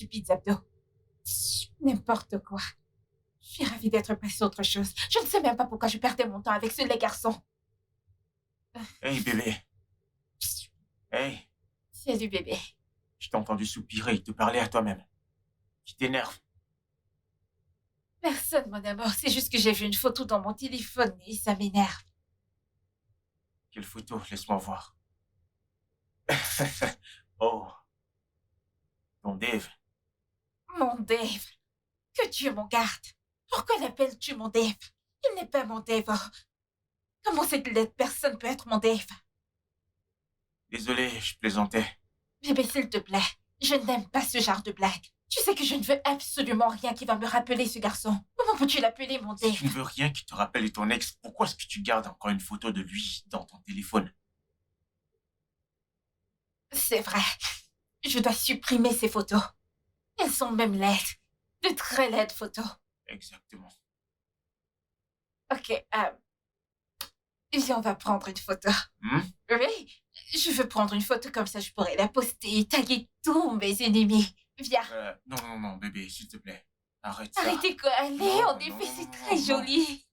stupides abdos. N'importe quoi. Je suis ravie d'être passée à autre chose. Je ne sais même pas pourquoi je perdais mon temps avec ce laid garçon. Hey, bébé. Hey. Salut, bébé. Je t'ai entendu soupirer et te parler à toi-même. Tu t'énerves. Personne, mon amour. C'est juste que j'ai vu une photo dans mon téléphone et ça m'énerve. Quelle photo? Laisse-moi voir. Oh. Ton Dave. Mon Dave. Que Dieu m'en garde. Pourquoi l'appelles-tu mon Dave? Il n'est pas mon Dave. Oh. Comment cette laide personne peut être mon Dave? Désolé, je plaisantais. Bébé, s'il te plaît. Je n'aime pas ce genre de blague. Tu sais que je ne veux absolument rien qui va me rappeler ce garçon. Comment peux-tu l'appeler mon Dave? Si tu ne veux rien qui te rappelle ton ex, pourquoi est-ce que tu gardes encore une photo de lui dans ton téléphone? C'est vrai. Je dois supprimer ces photos. Elles sont même laides. De très laides photos. Exactement. Ok, viens, on va prendre une photo. Oui, je veux prendre une photo comme ça, je pourrais la poster et taguer tous mes ennemis. Viens. Non, bébé, s'il te plaît. Arrête ça. Arrêtez quoi? Allez, Non, en effet, non, c'est non, très non. joli.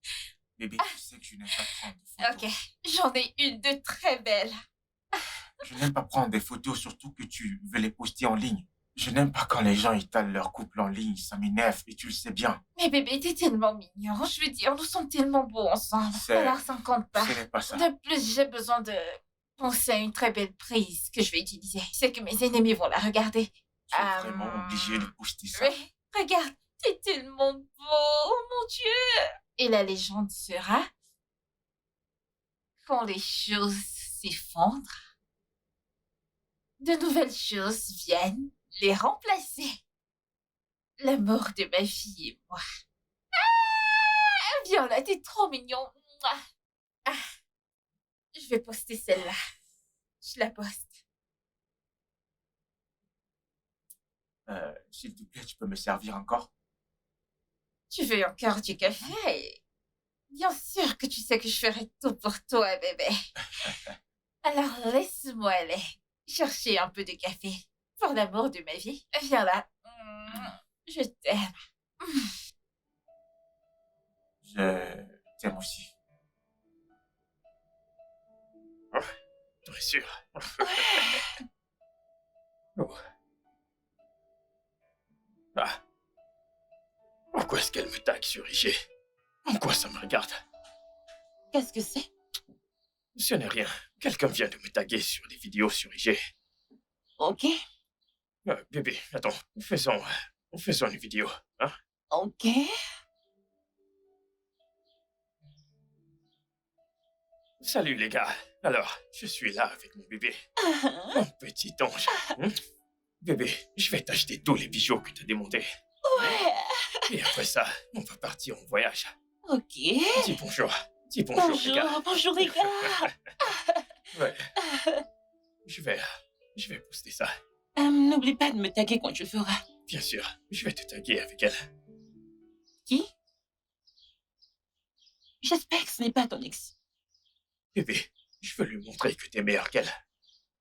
Bébé, tu sais que je n'aime pas prendre de photos. Ok, j'en ai une de très belle. Je n'aime pas prendre des photos, surtout que tu veux les poster en ligne. Je n'aime pas quand les gens étalent leur couple en ligne, ça m'énerve et tu le sais bien. Mais bébé, t'es tellement mignon. Je veux dire, nous sommes tellement beaux ensemble. Alors, ça ne compte pas. Ce n'est pas ça. De plus, j'ai besoin de penser à une très belle prise que je vais utiliser. Je sais que mes ennemis vont la regarder. Tu es vraiment obligé de poster ça. Oui, regarde, t'es tellement beau, oh mon Dieu. Et la légende sera... Quand les choses s'effondrent, de nouvelles choses viennent les remplacer. L'amour de ma fille et moi. Ah, viens là, t'es trop mignon. Ah, je vais poster celle-là. Je la poste. S'il te plaît, tu peux me servir encore? Tu veux encore du café? Bien sûr que tu sais que je ferai tout pour toi, bébé. Alors laisse-moi aller chercher un peu de café. Pour l'amour de ma vie. Viens là. Je t'aime. Je t'aime aussi. Oh, t'en es sûr? Oh. Ah. Pourquoi est-ce qu'elle me tague sur IG? En quoi ça me regarde? Qu'est-ce que c'est? Ce n'est rien. Quelqu'un vient de me taguer sur des vidéos sur IG. Ok. Bébé, attends. Faisons une vidéo, hein? Ok. Salut les gars. Alors, je suis là avec mon bébé. Mon petit ange. Bébé, je vais t'acheter tous les bijoux que t'as demandé. Ouais. Et après ça, on va partir en voyage. Ok. Dis bonjour. Dis bonjour, les gars. Bonjour les gars. Ouais. Je vais poster ça. N'oublie pas de me taguer quand tu le feras. Bien sûr, je vais te taguer avec elle. Qui? J'espère que ce n'est pas ton ex. Bébé, je veux lui montrer que t'es meilleur qu'elle.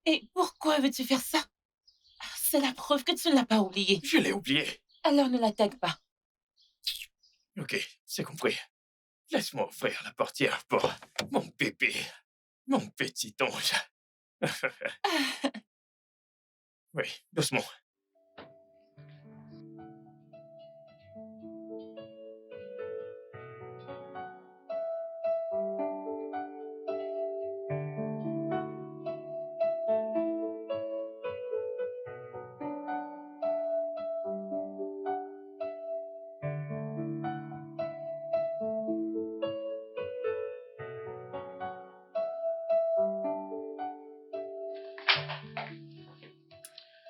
Et pourquoi veux-tu faire ça? C'est la preuve que tu ne l'as pas oublié. Je l'ai oublié. Alors ne la tague pas. Ok, c'est compris. Laisse-moi ouvrir la portière pour mon bébé. Mon petit ange. Oui, doucement.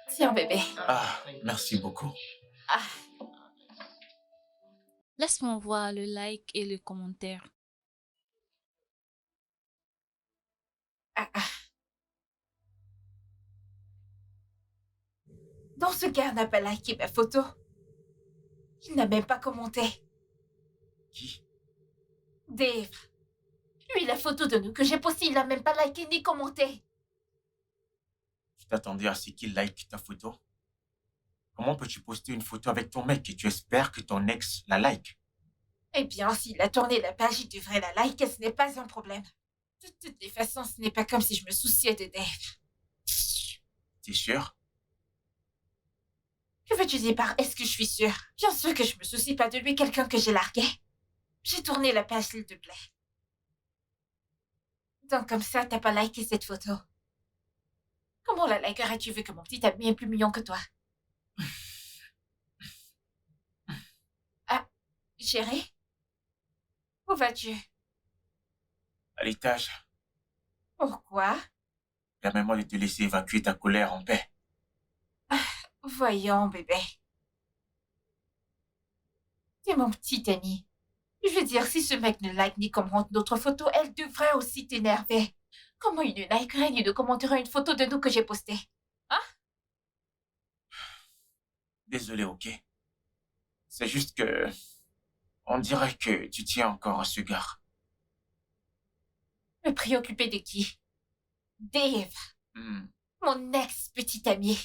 Tiens, bébé. Ah, merci beaucoup. Ah. Laisse-moi voir le like et le commentaire. Donc ce gars n'a pas liké ma photo. Il n'a même pas commenté. Qui? Dave. Lui, la photo de nous que j'ai postée, il n'a même pas liké ni commenté. Tu t'attendais à ce qu'il like ta photo? Comment peux-tu poster une photo avec ton mec et tu espères que ton ex la like? Eh bien, s'il a tourné la page, il devrait la liker, ce n'est pas un problème. De toutes les façons, ce n'est pas comme si je me souciais de Dave. T'es sûr? Que veux-tu dire par est-ce que je suis sûre? Bien sûr que je me soucie pas de lui, quelqu'un que j'ai largué. J'ai tourné la page, s'il te plaît. Donc comme ça, t'as pas liké cette photo. Comment la likerais-tu vu que mon petit ami est plus mignon que toi? Ah, chérie? Où vas-tu? À l'étage, Pourquoi? permets-moi de te laisser évacuer ta colère en paix. Voyons, bébé. T'es mon petit ami. Je veux dire, si ce mec ne like ni commente notre photo, elle devrait aussi t'énerver. Comment il ne likerait ni ne commenterait une photo de nous que j'ai postée? Hein? Désolé, ok? C'est juste que... On dirait que tu tiens encore à ce gars. Me préoccuper de qui? Dave, mon ex-petit ami.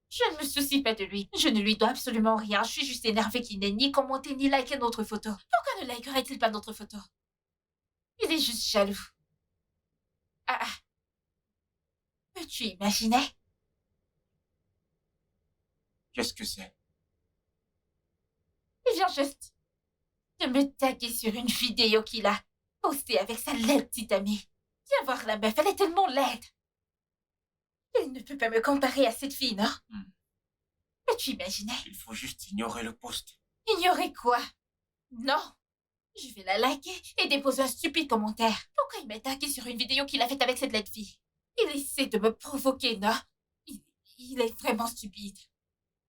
Je ne me soucie pas de lui. Je ne lui dois absolument rien. Je suis juste énervée qu'il n'ait ni commenté ni liké notre photo. Pourquoi ne likerait-il pas notre photo? Il est juste jaloux. Ah, peux-tu imaginer? Qu'est-ce que c'est? Il vient juste de me taguer sur une vidéo qu'il a postée avec sa laide petite amie. Viens voir la meuf, elle est tellement laide. Il ne peut pas me comparer à cette fille, non? Peux-tu imaginer? Il faut juste ignorer le post. Ignorer quoi? Non. Je vais la liker et déposer un stupide commentaire. Pourquoi il m'a tagué sur une vidéo qu'il a faite avec cette laide fille? Il essaie de me provoquer, non? Il est vraiment stupide.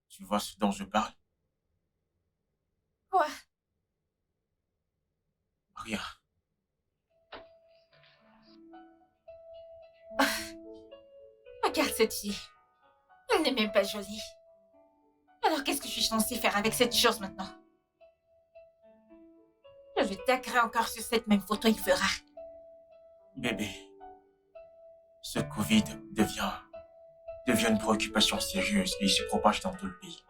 Tu vois ce dont je parle? Quoi? Rien. Regarde cette fille. Elle n'est même pas jolie. Alors qu'est-ce que je suis censée faire avec cette chose maintenant? Je le taguerai encore sur cette même photo, il fera. Bébé, ce Covid devient une préoccupation sérieuse et il se propage dans tout le pays.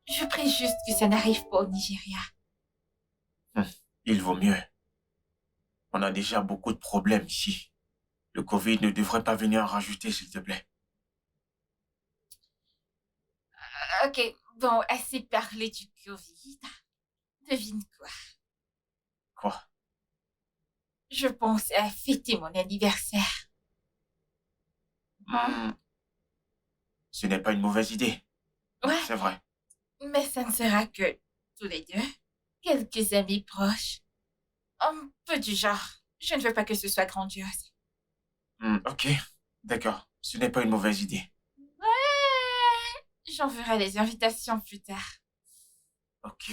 Je prie juste que ça n'arrive pas au Nigeria. Il vaut mieux. On a déjà beaucoup de problèmes ici. Le Covid ne devrait pas venir en rajouter, s'il te plaît. Ok, bon, assez parlé du Covid. Devine quoi? Quoi? Je pense à fêter mon anniversaire. Ce n'est pas une mauvaise idée. Ouais, C'est vrai. mais ça ne sera que tous les deux. Quelques amis proches. Un peu du genre. Je ne veux pas que ce soit grandiose. Ok, d'accord. Ce n'est pas une mauvaise idée. Ouais, j'enverrai les invitations plus tard. Ok.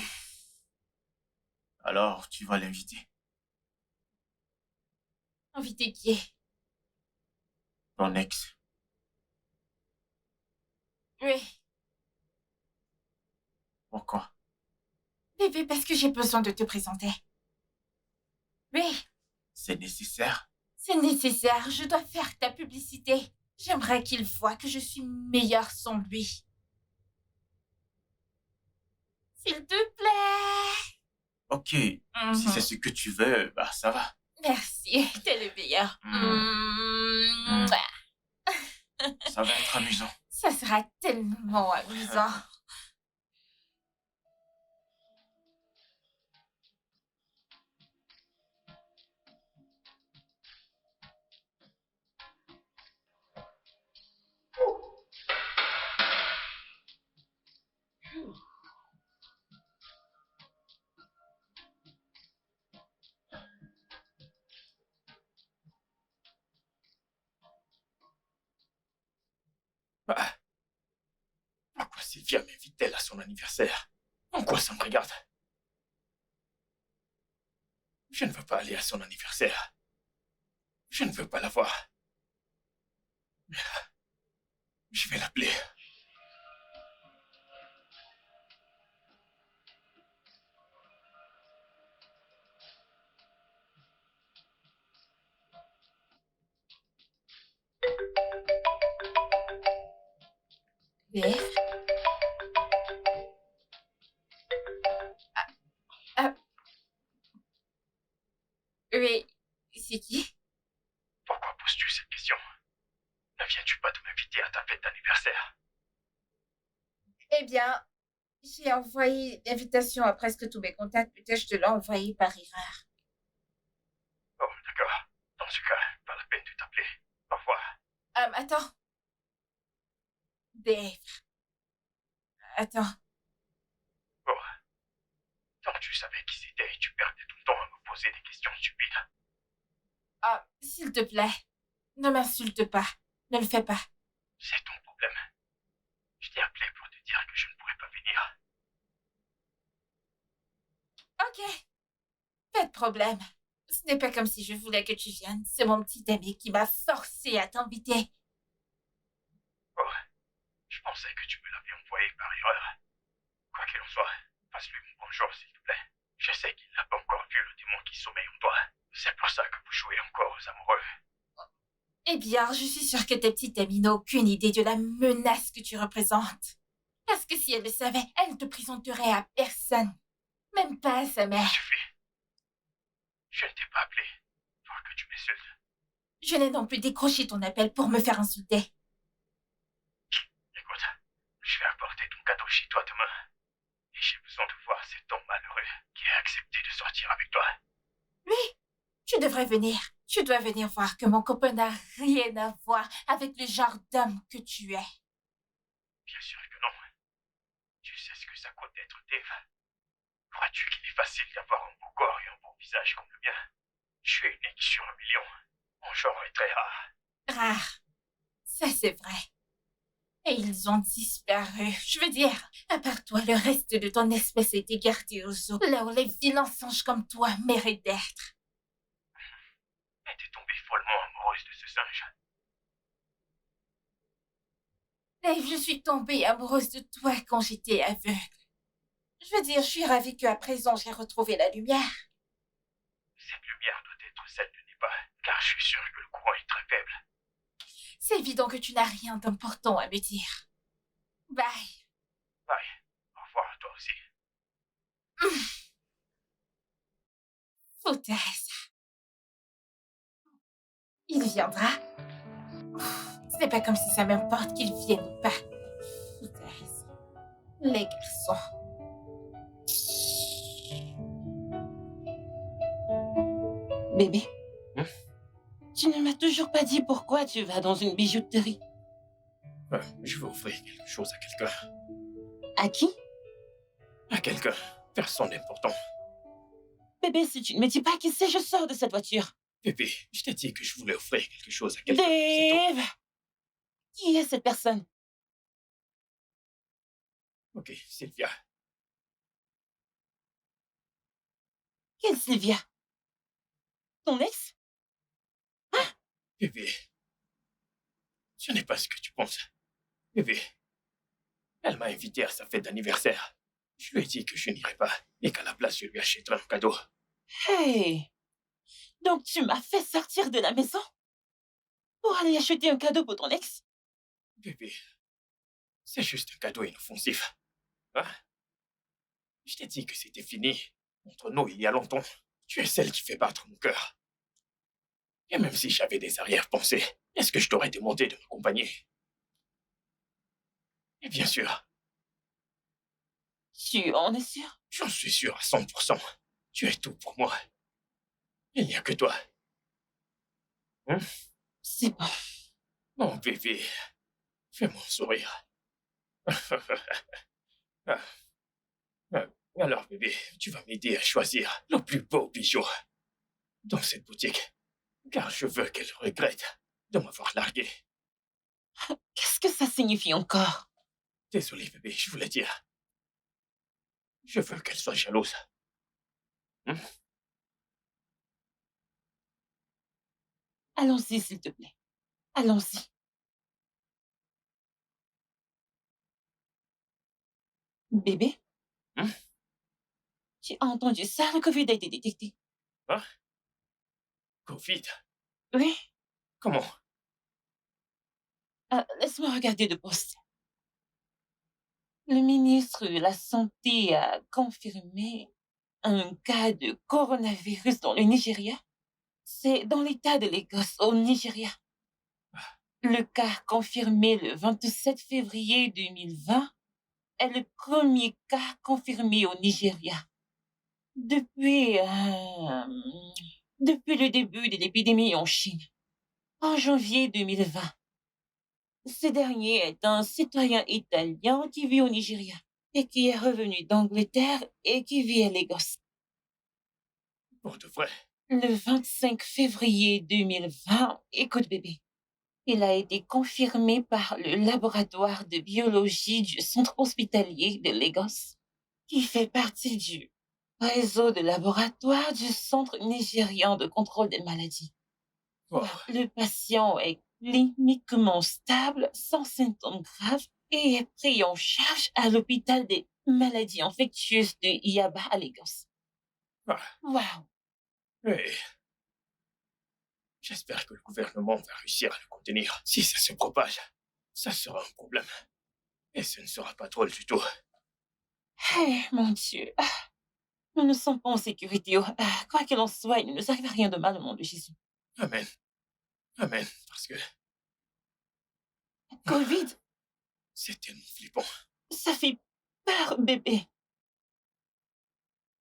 Alors, tu vas l'inviter. Inviter qui est? Ton ex. Oui, Pourquoi? bébé, parce que j'ai besoin de te présenter. Oui, C'est nécessaire? c'est nécessaire. Je dois faire ta publicité. J'aimerais qu'il voie que je suis meilleure sans lui. S'il te plaît. Ok, si c'est ce que tu veux, bah ça va. Merci, t'es le meilleur. Ça va être amusant. Ça sera tellement amusant. Ah, pourquoi Sylvia m'invite-t-elle à son anniversaire? En quoi ça me regarde? Je ne veux pas aller à son anniversaire. Je ne veux pas la voir. Je vais l'appeler. Dave, J'ai envoyé l'invitation à presque tous mes contacts. Peut-être je te l'ai envoyé par erreur. Oh, d'accord. Dans ce cas, pas la peine de t'appeler. Au revoir. Attends. Dave. Attends. Oh, tant que tu savais qui c'était, tu perdais ton temps à me poser des questions stupides. S'il te plaît. Ne m'insulte pas. Ne le fais pas. C'est ton problème. Je t'ai appelé pour te dire que je ne pourrais pas venir. Ok. Pas de problème. Ce n'est pas comme si je voulais que tu viennes. C'est mon petit ami qui m'a forcé à t'inviter. Oh, je pensais que tu me l'avais envoyé par erreur. Quoi qu'il en soit, passe-lui mon bonjour, s'il te plaît. Je sais qu'il n'a pas encore vu le démon qui sommeille en toi. C'est pour ça que vous jouez encore aux amoureux. Eh bien, je suis sûre que ta petite amie n'a aucune idée de la menace que tu représentes. Parce que si elle le savait, elle ne te présenterait à personne. Même pas à sa Ça mère. suffit. Je ne t'ai pas appelé pour que tu m'insultes. Je n'ai non plus décroché ton appel pour me faire insulter. Écoute, je vais apporter ton cadeau chez toi demain. Et j'ai besoin de voir cet homme malheureux qui a accepté de sortir avec toi. Tu devrais venir. Tu dois venir voir que mon copain n'a rien à voir avec le genre d'homme que tu es. Bien sûr que non. Tu sais ce que ça coûte d'être Dave. Crois-tu qu'il est facile d'avoir un beau corps et un beau visage comme le mien? Je suis unique sur 1 million. Mon genre est très rare. Rare. Ça, c'est vrai. Et ils ont disparu. Je veux dire, à part toi, le reste de ton espèce a été gardé aux zoo, là où les vilains singes comme toi méritent d'être. Mais t'es tombée follement amoureuse de ce singe. Dave, je suis tombée amoureuse de toi quand j'étais aveugle. Je veux dire, je suis ravie qu'à présent j'ai retrouvé la lumière. Cette lumière doit être celle de Neba, car je suis sûr que le courant est très faible. C'est évident que tu n'as rien d'important à me dire. Bye. Bye. Au revoir à toi aussi. Foutaise. Il viendra. Ce n'est pas comme si ça m'importe qu'il vienne ou pas. Foutaise. Les garçons. Bébé, Hein? tu ne m'as toujours pas dit pourquoi tu vas dans une bijouterie. Je veux offrir quelque chose à quelqu'un. À qui? À quelqu'un. Personne d'important. Bébé, si tu ne me dis pas qui c'est, je sors de cette voiture. Bébé, je t'ai dit que je voulais offrir quelque chose à quelqu'un. C'est Dave! Qui est cette personne? tout. Ok, Sylvia. Quelle Sylvia? Ton ex? Bébé. Ce n'est pas ce que tu penses. Bébé. Elle m'a invité à sa fête d'anniversaire. Je lui ai dit que je n'irai pas et qu'à la place, je lui achèterai un cadeau. Hey! Donc tu m'as fait sortir de la maison pour aller acheter un cadeau pour ton ex? Bébé, c'est juste un cadeau inoffensif. Hein? Je t'ai dit que c'était fini entre nous il y a longtemps. Tu es celle qui fait battre mon cœur. Et même si j'avais des arrière-pensées, est-ce que je t'aurais demandé de m'accompagner? Et bien sûr, Tu en es sûr? j'en suis sûr à 100%. Tu es tout pour moi. Il n'y a que toi. C'est bon. Mon bébé, fais-moi sourire. Ah, ah, alors, bébé, tu vas m'aider à choisir le plus beau bijou dans cette boutique, car je veux qu'elle regrette de m'avoir largué. Qu'est-ce que ça signifie encore? Désolé, bébé, je voulais dire. Je veux qu'elle soit jalouse. Allons-y, s'il te plaît. Allons-y. Bébé? Hein? Tu as entendu ça? Le Covid a été détecté. Hein? Covid? Oui? Comment? Laisse-moi regarder le poste. Le ministre de la Santé a confirmé un cas de coronavirus dans le Nigeria. C'est dans l'état de l'Écosse, au Nigeria. Le cas confirmé le 27 février 2020 est le premier cas confirmé au Nigeria. Depuis, depuis le début de l'épidémie en Chine, en janvier 2020. Ce dernier est un citoyen italien qui vit au Nigeria et qui est revenu d'Angleterre et qui vit à Lagos. Pour de vrai. Le 25 février 2020, écoute bébé, il a été confirmé par le laboratoire de biologie du centre hospitalier de Lagos, qui fait partie du réseau de laboratoires du Centre nigérian de contrôle des maladies. Oh, Le patient est cliniquement stable, sans symptômes graves et est pris en charge à l'hôpital des maladies infectieuses de Yaba à Lagos. ah, Waouh! oui. J'espère que le gouvernement va réussir à le contenir. Si ça se propage, ça sera un problème. Et ce ne sera pas drôle du tout. Eh, mon Dieu! Nous ne sommes pas en sécurité. Quoi qu'il en soit, il ne nous arrive rien de mal au nom de Jésus. Amen. Amen. Parce que Covid, c'est tellement flippant. ça fait peur, bébé.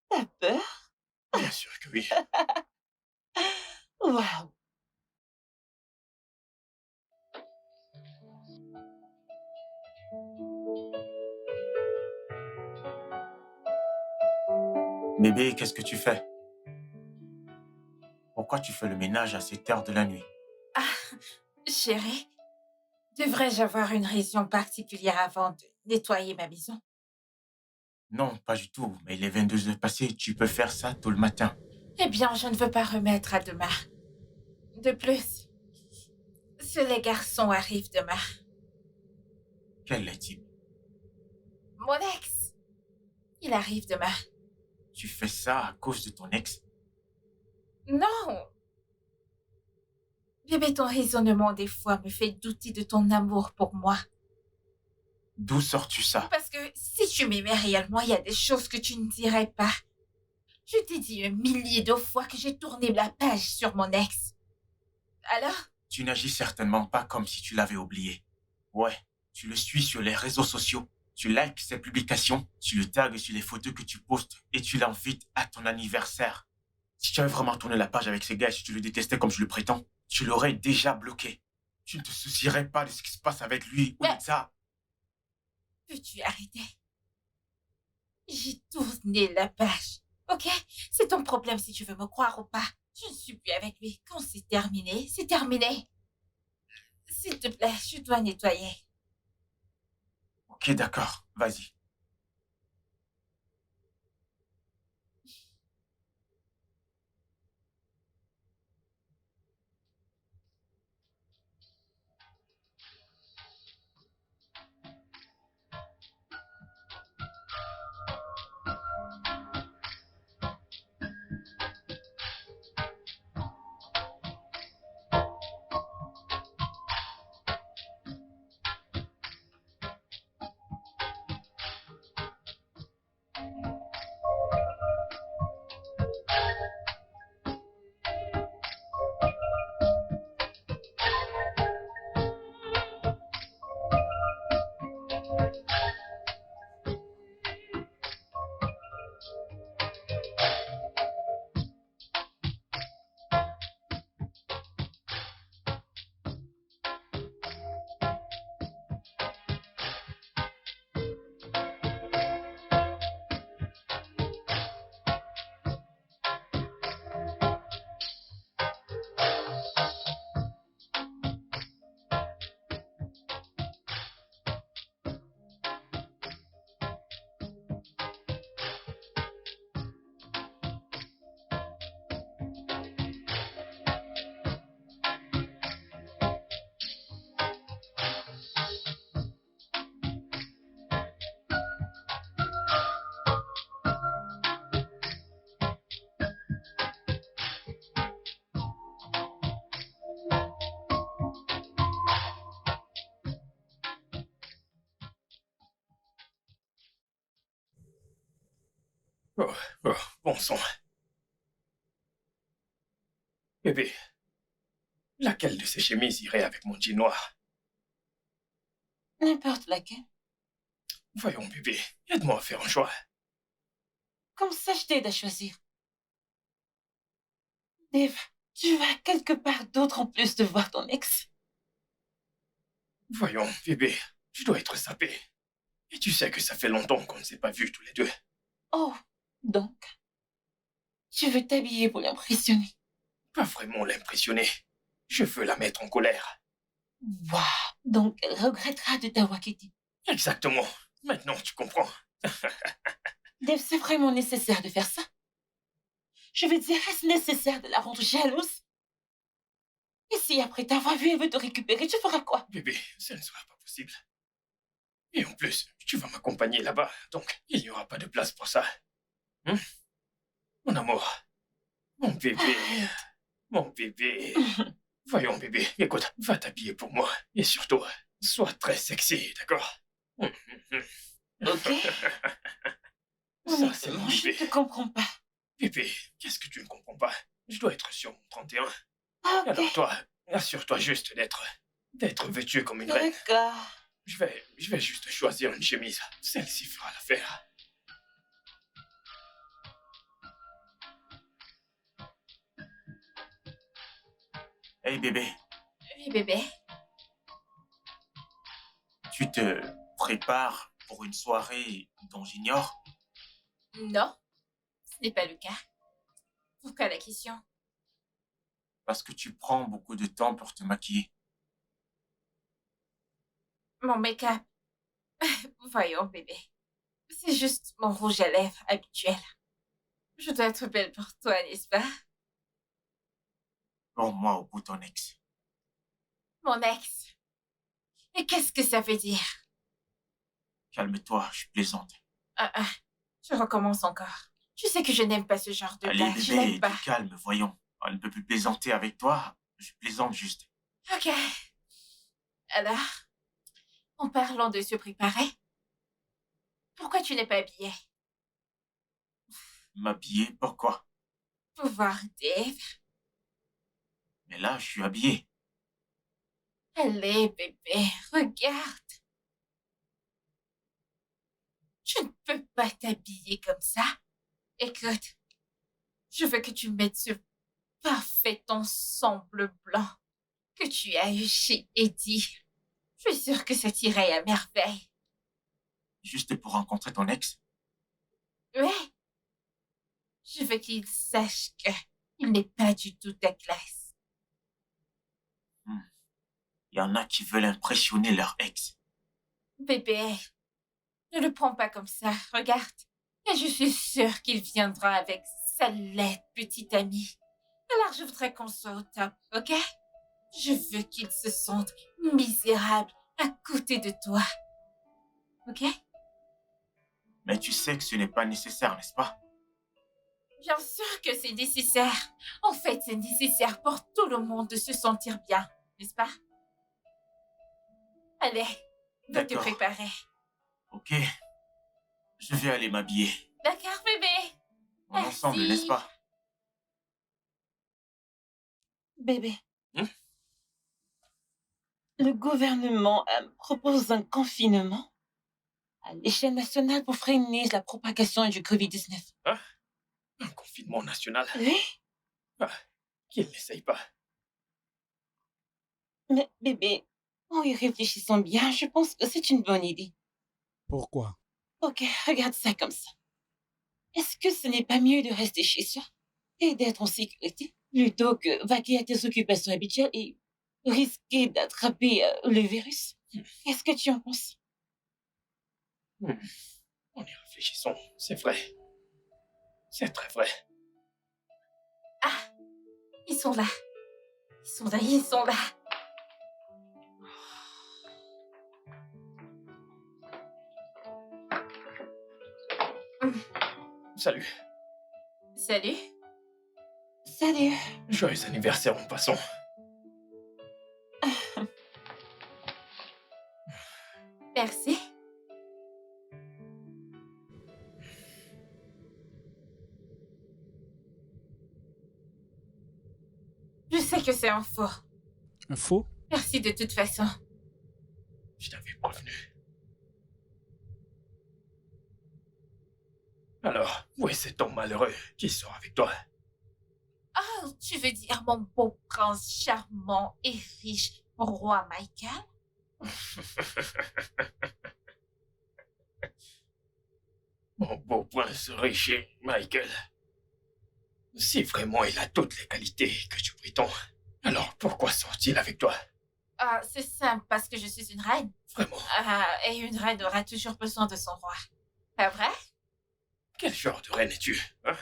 T'as peur? Bien sûr que oui. Waouh! Bébé, qu'est-ce que tu fais? Pourquoi tu fais le ménage à cette heure de la nuit? Chérie, devrais-je avoir une raison particulière avant de nettoyer ma maison? Non, pas du tout. Mais il est 22 heures passées. Tu peux faire ça tôt le matin. Eh bien, je ne veux pas remettre à demain. De plus, les garçons arrivent demain. Quel est-il? Mon ex, il arrive demain. Tu fais ça à cause de ton ex? Non! Bébé, ton raisonnement des fois me fait douter de ton amour pour moi. D'où sors-tu ça? Parce que si tu m'aimais réellement, il y a des choses que tu ne dirais pas. Je t'ai dit 1 000 000 de fois que j'ai tourné la page sur mon ex. Alors? Tu n'agis certainement pas comme si tu l'avais oublié. Ouais, tu le suis sur les réseaux sociaux. Tu likes ses publications, tu le tagues sur les photos que tu postes et tu l'invites à ton anniversaire. Si tu avais vraiment tourné la page avec ces gars et si tu le détestais comme je le prétends, tu l'aurais déjà bloqué. Tu ne te soucierais pas de ce qui se passe avec lui ou de ça. Peux-tu arrêter? J'ai tourné la page. Ok? C'est ton problème si tu veux me croire ou pas. Je ne suis plus avec lui. Quand c'est terminé, c'est terminé. S'il te plaît, je dois nettoyer. Ok, d'accord, vas-y. Oh, oh, bon sang. Bébé, laquelle de ces chemises irait avec mon jean noir? N'importe laquelle. Voyons, bébé, aide-moi à faire un choix. Comme ça, je t'aide à choisir. Dave, tu vas quelque part d'autre en plus de voir ton ex. Voyons, bébé, je dois être sapé. Et tu sais que ça fait longtemps qu'on ne s'est pas vus tous les deux. Oh, donc, tu veux t'habiller pour l'impressionner. Pas vraiment l'impressionner. Je veux la mettre en colère. Waouh, donc elle regrettera de t'avoir quitté. Exactement. Maintenant, tu comprends. Dave, c'est vraiment nécessaire de faire ça. Je veux dire, est-ce nécessaire de la rendre jalouse? Et si après t'avoir vu, elle veut te récupérer, tu feras quoi? Bébé, ça ne sera pas possible. Et en plus, tu vas m'accompagner là-bas, donc il n'y aura pas de place pour ça. Mon amour. Mon bébé. Mon bébé. Voyons, bébé, écoute, va t'habiller pour moi. Et surtout, sois très sexy, d'accord? Ok. Ça, c'est Honnêtement, mon je ne bébé. te comprends pas. Bébé, qu'est-ce que tu ne comprends pas? Je dois être sur mon 31. Ok, Alors toi, assure-toi juste d'être vêtu comme une reine. d'accord. Je vais juste choisir une chemise. Celle-ci fera l'affaire. Hey bébé, Oui, bébé. tu te prépares pour une soirée dont j'ignore? Non, ce n'est pas le cas. Pourquoi la question? Parce que tu prends beaucoup de temps pour te maquiller. Mon make-up. Voyons, bébé. C'est juste mon rouge à lèvres habituel. Je dois être belle pour toi, n'est-ce pas? Pour moi au bout ton ex. Mon ex. Et qu'est-ce que ça veut dire? Calme-toi, je plaisante. Je recommence encore. Tu sais que je n'aime pas ce genre de Allez blague. Je bébé, n'aime pas. du calme, voyons. On ne peut plus plaisanter avec toi. Je plaisante juste. Ok. Alors, en parlant de se préparer, pourquoi tu n'es pas habillée? M'habiller, pourquoi? Pour voir Dave. Mais là, je suis habillé. Allez, bébé, regarde. Je ne peux pas t'habiller comme ça. Écoute, je veux que tu mettes ce parfait ensemble blanc que tu as eu chez Eddie. Je suis sûre que ça t'irait à merveille. Juste pour rencontrer ton ex? Ouais. Je veux qu'il sache qu'il n'est pas du tout ta classe. Il y en a qui veulent impressionner leur ex. Bébé, ne le prends pas comme ça. Regarde. Et je suis sûre qu'il viendra avec sa laide petite amie. Alors je voudrais qu'on soit au top, ok? Je veux qu'il se sente misérable à côté de toi. Ok? Mais tu sais que ce n'est pas nécessaire, n'est-ce pas? Bien sûr que c'est nécessaire. En fait, c'est nécessaire pour tout le monde de se sentir bien, n'est-ce pas? Allez, va te D'accord. préparer. Ok. Je vais aller m'habiller. D'accord, bébé? Ensemble, Merci. n'est-ce pas? Bébé, Hmm? le gouvernement propose un confinement à l'échelle nationale pour freiner la propagation du Covid-19. Un confinement national. Oui, Qu'il n'essaye pas. mais bébé, en y réfléchissant bien, je pense que c'est une bonne idée. Pourquoi? Ok, regarde ça comme ça. Est-ce que ce n'est pas mieux de rester chez soi et d'être en sécurité plutôt que vaquer à tes occupations habituelles et risquer d'attraper le virus? Qu'est-ce que tu en penses? En y réfléchissant, c'est vrai. C'est très vrai. Ah, ils sont là. Ils sont là, ils sont là. Salut. Salut. Salut. Joyeux anniversaire en passant. Merci. Je sais que c'est un faux. Un faux? Merci de toute façon. Je t'avais prévenu. Alors, où est cet homme malheureux qui sort avec toi? Oh, tu veux dire mon beau prince charmant et riche, roi Michael? Mon beau prince riche, Michael. Si vraiment il a toutes les qualités que tu prétends, alors pourquoi sort-il avec toi? Ah, c'est simple, parce que je suis une reine. Vraiment? Et une reine aura toujours besoin de son roi. Pas vrai? Quel genre de reine es-tu, hein?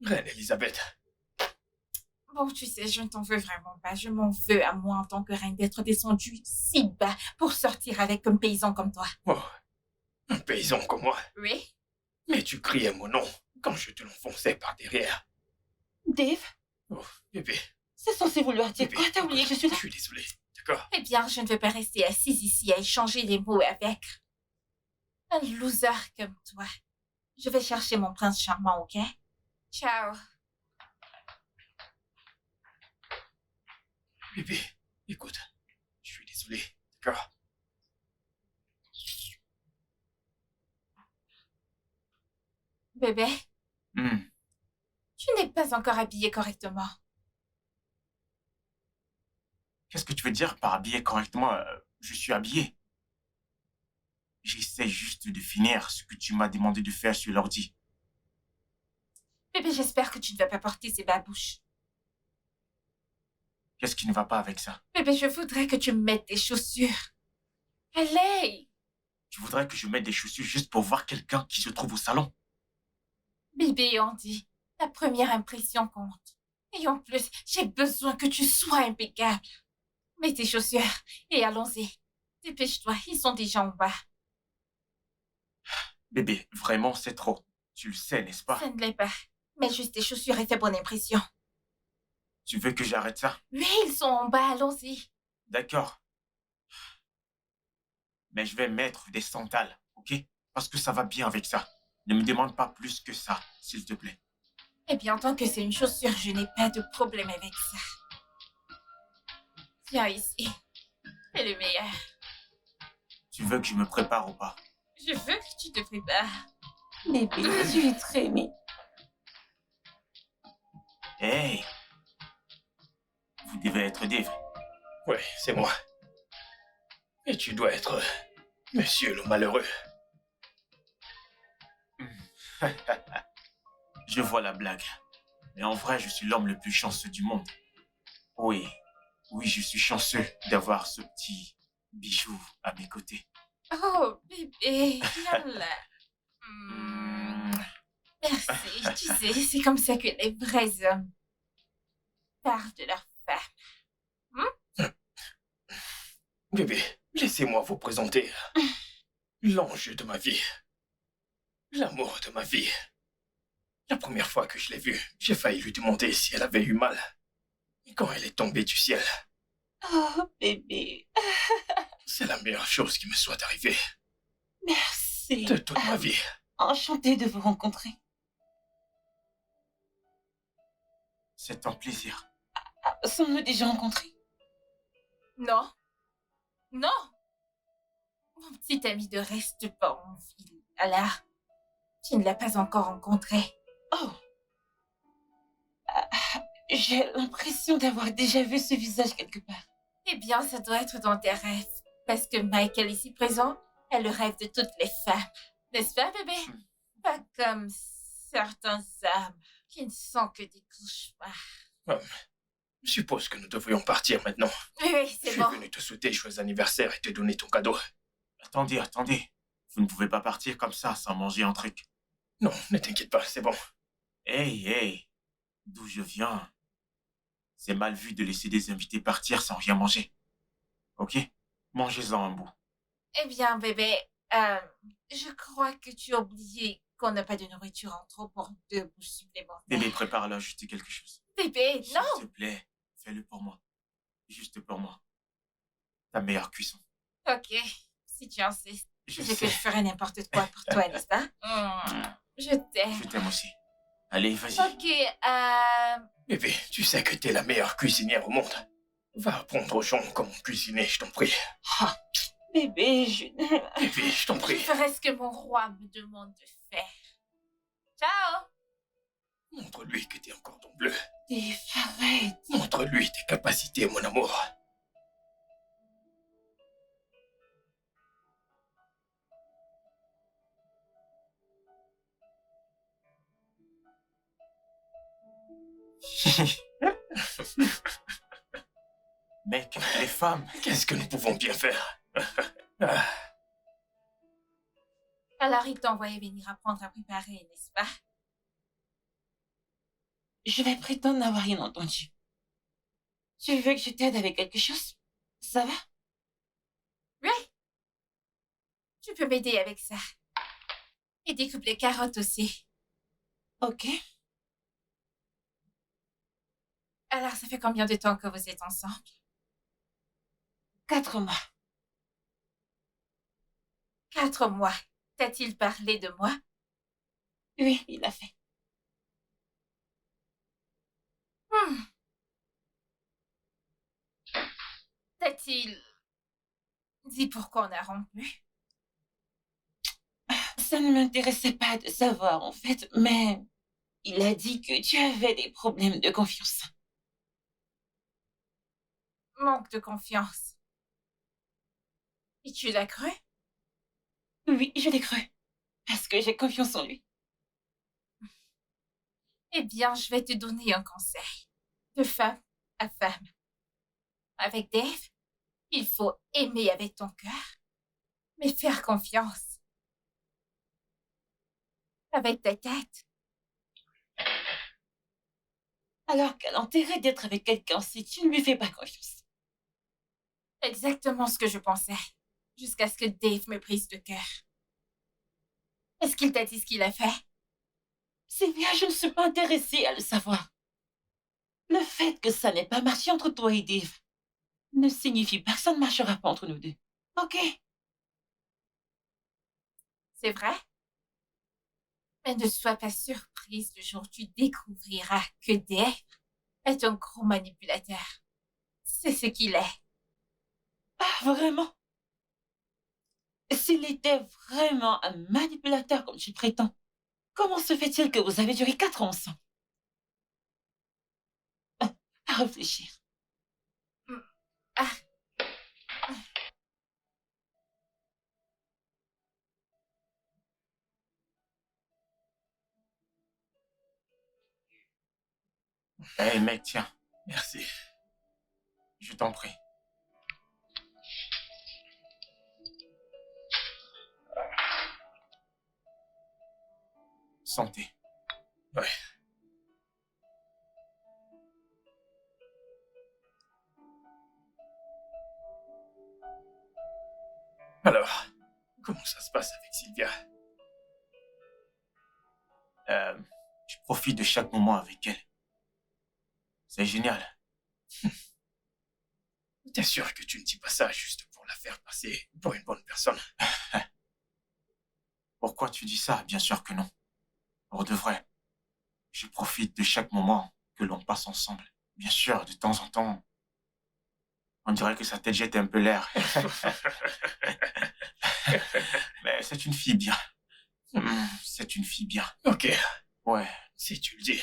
Reine Elisabeth. Bon, tu sais, je ne t'en veux vraiment pas. Je m'en veux à moi en tant que reine d'être descendue si bas pour sortir avec un paysan comme toi. Oh, un paysan comme moi. Oui? Mais tu criais mon nom quand je te l'enfonçais par derrière. Dave, Oh, bébé. c'est censé vouloir dire bébé, quoi? T'as oublié que je suis là? Je suis désolé, d'accord? Eh bien, je ne veux pas rester assise ici à échanger des mots avec un loser comme toi. Je vais chercher mon prince charmant, ok? Ciao. Bébé, écoute, je suis désolé, d'accord? Bébé, Hmm. tu n'es pas encore habillé correctement. Qu'est-ce que tu veux dire par habillé correctement? Je suis habillé. J'essaie juste de finir ce que tu m'as demandé de faire sur l'ordi. Bébé, j'espère que tu ne vas pas porter ces babouches. Qu'est-ce qui ne va pas avec ça? Bébé, je voudrais que tu me mettes des chaussures. Allez! Tu voudrais que je mette des chaussures juste pour voir quelqu'un qui se trouve au salon? Bébé, on dit, la première impression compte. Et en plus, j'ai besoin que tu sois impeccable. Mets tes chaussures et allons-y. Dépêche-toi, ils sont déjà en bas. Bébé, vraiment, c'est trop. Tu le sais, n'est-ce pas? Ça ne l'est pas. Mets juste tes chaussures et fais bonne impression. Tu veux que j'arrête ça? Oui, ils sont en bas, allons-y. D'accord. Mais je vais mettre des sandales, ok? Parce que ça va bien avec ça. Ne me demande pas plus que ça, s'il te plaît. Eh bien, tant que c'est une chaussure, je n'ai pas de problème avec ça. Viens ici. C'est le meilleur. Tu veux que je me prépare ou pas? Je veux que tu te prépares. Bébé, je suis très aimée. Hey! Vous devez être Dave. Ouais, c'est moi. Et tu dois être monsieur le malheureux. Je vois la blague. Mais en vrai, je suis l'homme le plus chanceux du monde. Oui, oui, je suis chanceux d'avoir ce petit bijou à mes côtés. Oh, bébé, viens là. Merci. Tu sais, c'est comme ça que les vrais hommes parlent de leur femme. Bébé, laissez-moi vous présenter l'ange de ma vie. L'amour de ma vie. La première fois que je l'ai vue, j'ai failli lui demander si elle avait eu mal. Et quand elle est tombée du ciel, Oh, bébé, c'est la meilleure chose qui me soit arrivée merci. de toute ma vie. Enchantée de vous rencontrer. C'est un plaisir. Sommes-nous déjà rencontrés? Non. Non. Mon petit ami de reste pas en ville. Alors, tu ne l'as pas encore rencontré. Oh. J'ai l'impression d'avoir déjà vu ce visage quelque part. Eh bien, ça doit être dans tes rêves. Parce que Michael, ici présent, est le rêve de toutes les femmes. N'est-ce pas, bébé? Pas comme certains hommes qui ne sont que des cauchemars. Je suppose que nous devrions partir maintenant. Oui, Je c'est suis bon. venu te souhaiter joyeux anniversaire et te donner ton cadeau. Attendez, attendez. Vous ne pouvez pas partir comme ça sans manger un truc. Non, ne t'inquiète pas, c'est bon. Hey, hey. D'où je viens. C'est mal vu de laisser des invités partir sans rien manger. Ok? Mangez-en un bout. Eh bien, bébé, je crois que tu as oublié qu'on n'a pas de nourriture en trop pour 2 bouches supplémentaires. Bébé, prépare-la juste quelque chose. Bébé, S'il non! te plaît, fais-le pour moi. Juste pour moi. Ta meilleure cuisson. Ok, si tu insistes. Je Je sais sais. que je ferai n'importe quoi pour toi, n'est-ce pas? Je t'aime. Je t'aime aussi. Allez, vas-y. Ok, Bébé, tu sais que t'es la meilleure cuisinière au monde. Va apprendre aux gens comment cuisiner, je t'en prie. Bébé, je... Bébé, je t'en je prie. ferai ce que mon roi me demande de faire. Ciao! Montre-lui que t'es un cordon bleu. Dave, arrête. Montre-lui tes capacités, mon amour. Mec, les femmes. Qu'est-ce que nous pouvons bien faire? Ah, Alors, il t'a envoyé venir apprendre à préparer, n'est-ce pas? Je vais prétendre n'avoir rien entendu. Tu veux que je t'aide avec quelque chose? Ça va? Oui. Tu peux m'aider avec ça. Et découpe les carottes aussi. Ok. Alors, ça fait combien de temps que vous êtes ensemble? 4 mois. 4 mois. T'a-t-il parlé de moi? Oui, il a fait. T'a-t-il dit pourquoi on a rompu? Ça ne m'intéressait pas de savoir, en fait, mais il a dit que tu avais des problèmes de confiance. Manque de confiance. Et tu l'as cru? Oui, je l'ai cru. Parce que j'ai confiance en lui. Eh bien, je vais te donner un conseil. De femme à femme. Avec Dave, il faut aimer avec ton cœur, mais faire confiance. Avec ta tête. Alors quel intérêt d'être avec quelqu'un si tu ne lui fais pas confiance? Exactement ce que je pensais. Jusqu'à ce que Dave me brise le cœur. Est-ce qu'il t'a dit ce qu'il a fait? Sylvia, je ne suis pas intéressée à le savoir. Le fait que ça n'ait pas marché entre toi et Dave ne signifie pas que ça ne marchera pas entre nous deux. Ok? C'est vrai? Mais ne sois pas surprise le jour où tu découvriras que Dave est un gros manipulateur. C'est ce qu'il est. Ah, vraiment? S'il était vraiment un manipulateur comme tu le prétends, comment se fait-il que vous avez duré 4 ans ensemble? À réfléchir. Ah, Hé, mec, tiens, merci. je t'en prie. Santé. Ouais. Alors, comment ça se passe avec Sylvia? Je profite de chaque moment avec elle. C'est génial. T'es sûr que tu ne dis pas ça juste pour la faire passer pour une bonne personne? Pourquoi tu dis ça? Bien sûr que non. Pour de vrai. Je profite de chaque moment que l'on passe ensemble. Bien sûr, de temps en temps, on dirait que sa tête jette un peu l'air. Mais c'est une fille bien. C'est une fille bien. Ok, Ouais. si tu le dis.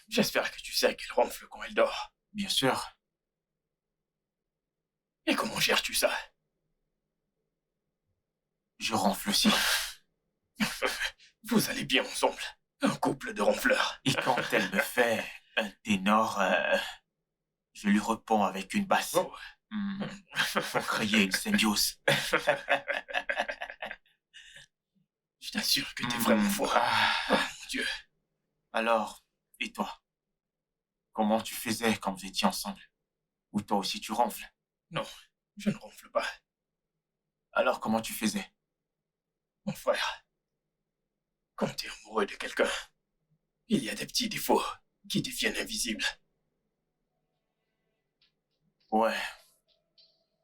J'espère que tu sais qu'elle ronfle quand elle dort. Bien sûr. Et comment gères-tu ça? Je ronfle aussi. Vous allez bien ensemble. Un couple de ronfleurs. Et quand elle me fait un ténor, je lui réponds avec une basse. Oh. Pour créer une symbiose. Je t'assure que t'es vraiment fort. Oh mon Dieu. Alors, et toi? Comment tu faisais quand vous étiez ensemble? Ou toi aussi tu ronfles? Non, je ne ronfle pas. Alors comment tu faisais? Mon frère, quand t'es amoureux de quelqu'un, il y a des petits défauts qui deviennent invisibles. Ouais,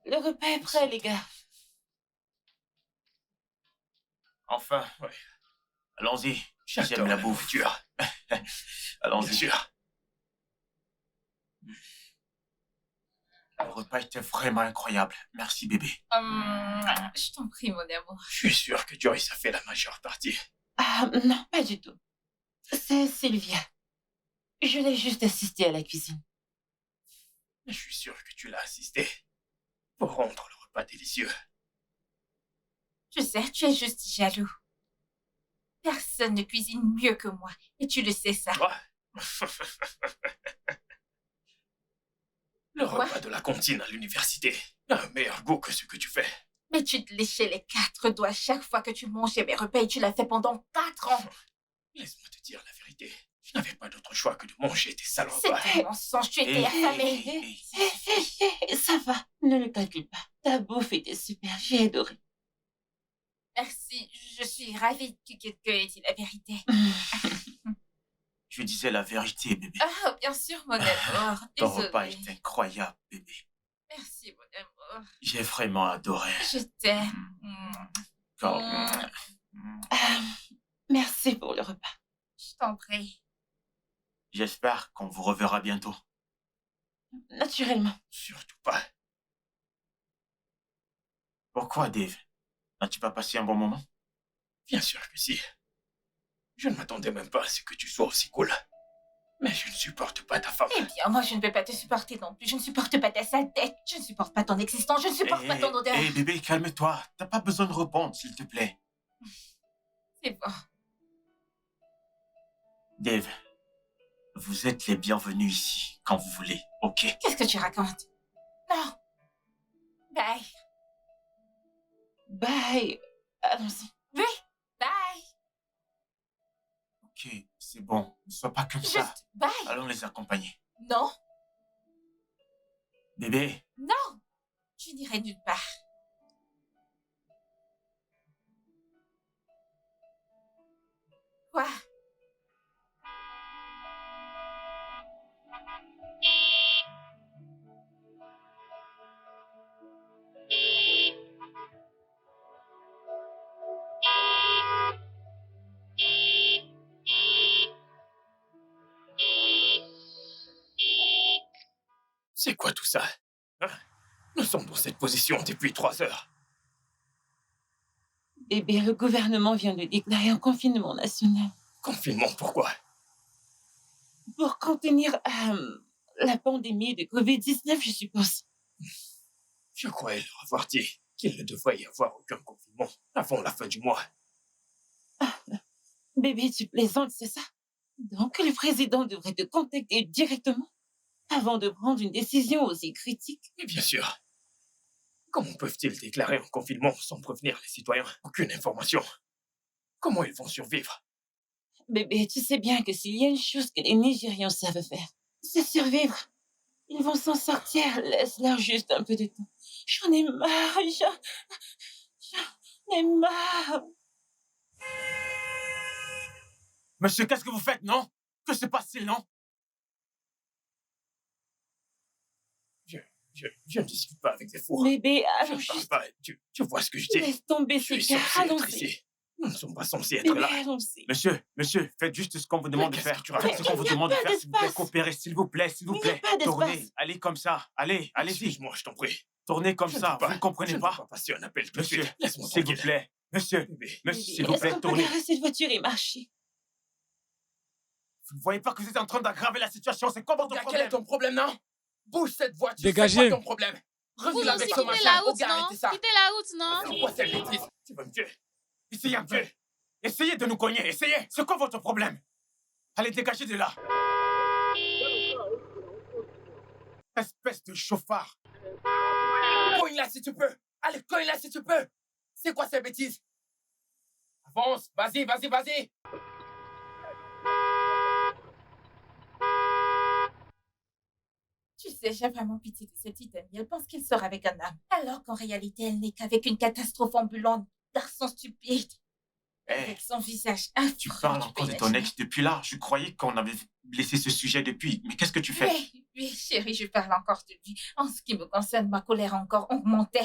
Le repas est prêt, les gars. enfin. Ouais. Allons-y. J'adore J'aime la bouffe. nourriture. Bien Allons-y. sûr. Le repas était vraiment incroyable. Merci, bébé. Je t'en prie, mon amour. Je suis sûr que Joyce a fait la majeure partie. Ah, non, pas du tout. C'est Sylvia. Je l'ai juste assistée à la cuisine. Je suis sûr que tu l'as assisté pour rendre le repas délicieux. Je sais, tu es juste jaloux. Personne ne cuisine mieux que moi, et tu le sais ça. Quoi? Le repas de la cantine à l'université a un meilleur goût que ce que tu fais. Mais tu te léchais les 4 doigts chaque fois que tu mangeais mes repas et tu l'as fait pendant 4 ans. Laisse-moi te dire la vérité. Je n'avais pas d'autre choix que de manger tes sales repas. C'était un mensonge, tu étais affamé. Ça va, ne le calcule pas. Ta bouffe était super, j'ai adoré. Merci, je suis ravie que quelqu'un ait dit la vérité. Je disais la vérité, bébé. Ah, bien sûr, mon amour. Ton repas Désolée. est incroyable, bébé. Merci, mon amour. J'ai vraiment adoré. Je t'aime. Quand- Ah, merci pour le repas. Je t'en prie. J'espère qu'on vous reverra bientôt. Naturellement. Surtout pas. Pourquoi, Dave? N'as-tu pas passé un bon moment? Bien sûr que si. Je ne m'attendais même pas à ce que tu sois aussi cool. Mais je ne supporte pas ta femme. Eh bien, moi, je ne peux pas te supporter non plus. Je ne supporte pas ta sale tête. Je ne supporte pas ton existence. Je ne supporte pas ton odeur. Hé, bébé, calme-toi. T'as pas besoin de répondre, s'il te plaît. C'est bon. Dave, vous êtes les bienvenus ici, quand vous voulez, ok? Qu'est-ce que tu racontes? Non. Bye. Bye. Allons-y. Oui. Bye. Ok, c'est bon. Ne sois pas comme ça. Juste bye. Allons les accompagner. Non. Bébé, Non. Je n'irai nulle part. Quoi? C'est quoi tout ça? Hein? Nous sommes dans cette position depuis 3 heures. Bébé, le gouvernement vient de déclarer un confinement national Confinement, pourquoi? pour contenir la pandémie de Covid-19, je suppose. Je croyais leur avoir dit qu'il ne devrait y avoir aucun confinement avant la fin du mois. Bébé, tu plaisantes, c'est ça? Donc, le président devrait te contacter directement avant de prendre une décision aussi critique. Mais bien sûr. Comment peuvent-ils déclarer un confinement sans prévenir les citoyens? Aucune information. Comment ils vont survivre? Bébé, tu sais bien que s'il y a une chose que les Nigérians savent faire, c'est survivre. Ils vont s'en sortir, laisse-leur juste un peu de temps. J'en ai marre, j'en ai marre. monsieur, qu'est-ce que vous faites, non? Que se passe-t-il, non? Je ne discute pas avec des fous. Bébé, Je allons ne parle juste... pas. Tu vois ce que je dis? Laisse tomber Je ces suis cas, censé être allons-y. ici. Nous ne sommes pas censés être Bébé, là. allons-y. Monsieur, faites juste ce qu'on vous demande de qu'est-ce faire. que tu racontes? Faites ce qu'on vous Il n'y a demande de pas faire, s'il vous plaît. d'espace. Coopérez, s'il vous plaît, s'il vous Il n'y a plaît. pas d'espace. Tournez, allez comme ça. Allez, allez-y. Excuse-moi, je t'en prie. Tournez comme Je ne ça, peux pas. vous ne comprenez Je ne pas? peux pas passer un appel tout de Monsieur, suite. Laisse-moi s'il vous tranquille. plaît. Monsieur, Bébé. monsieur, Bébé, s'il vous est-ce plaît, qu'on peut tournez. garer cette voiture et marcher? Vous ne voyez pas que vous êtes en train d'aggraver la situation? C'est quoi votre Gars, quel problème? est ton problème, non? Bouge cette voiture. Dégagez. C'est quoi ton problème? Vous Reviens avec aussi, ce quittez machin. la Au route, gars, non? arrêtez ça. Quittez la route, non? C'est quoi cette bêtise? Tu vas me tuer. Essayez un peu. Essayez de nous cogner, essayez. C'est quoi votre problème? Allez, dégagez de là. Espèce de chauffard. Cogne là si tu peux. Allez, cogne là si tu peux. C'est quoi cette bêtise? Avance. Vas-y, vas-y, vas-y. Tu sais, j'ai vraiment pitié de cette Italie. Elle pense qu'elle sort avec un homme, alors qu'en réalité, elle n'est qu'avec une catastrophe ambulante. Garçon stupide. Eh, Avec son visage tu affreux, parles peux encore de ton imaginer. ex depuis là. Je croyais qu'on avait laissé ce sujet depuis. Mais qu'est-ce que tu fais? Oui, oui, chérie, je parle encore de lui. En ce qui me concerne, ma colère a encore augmenté.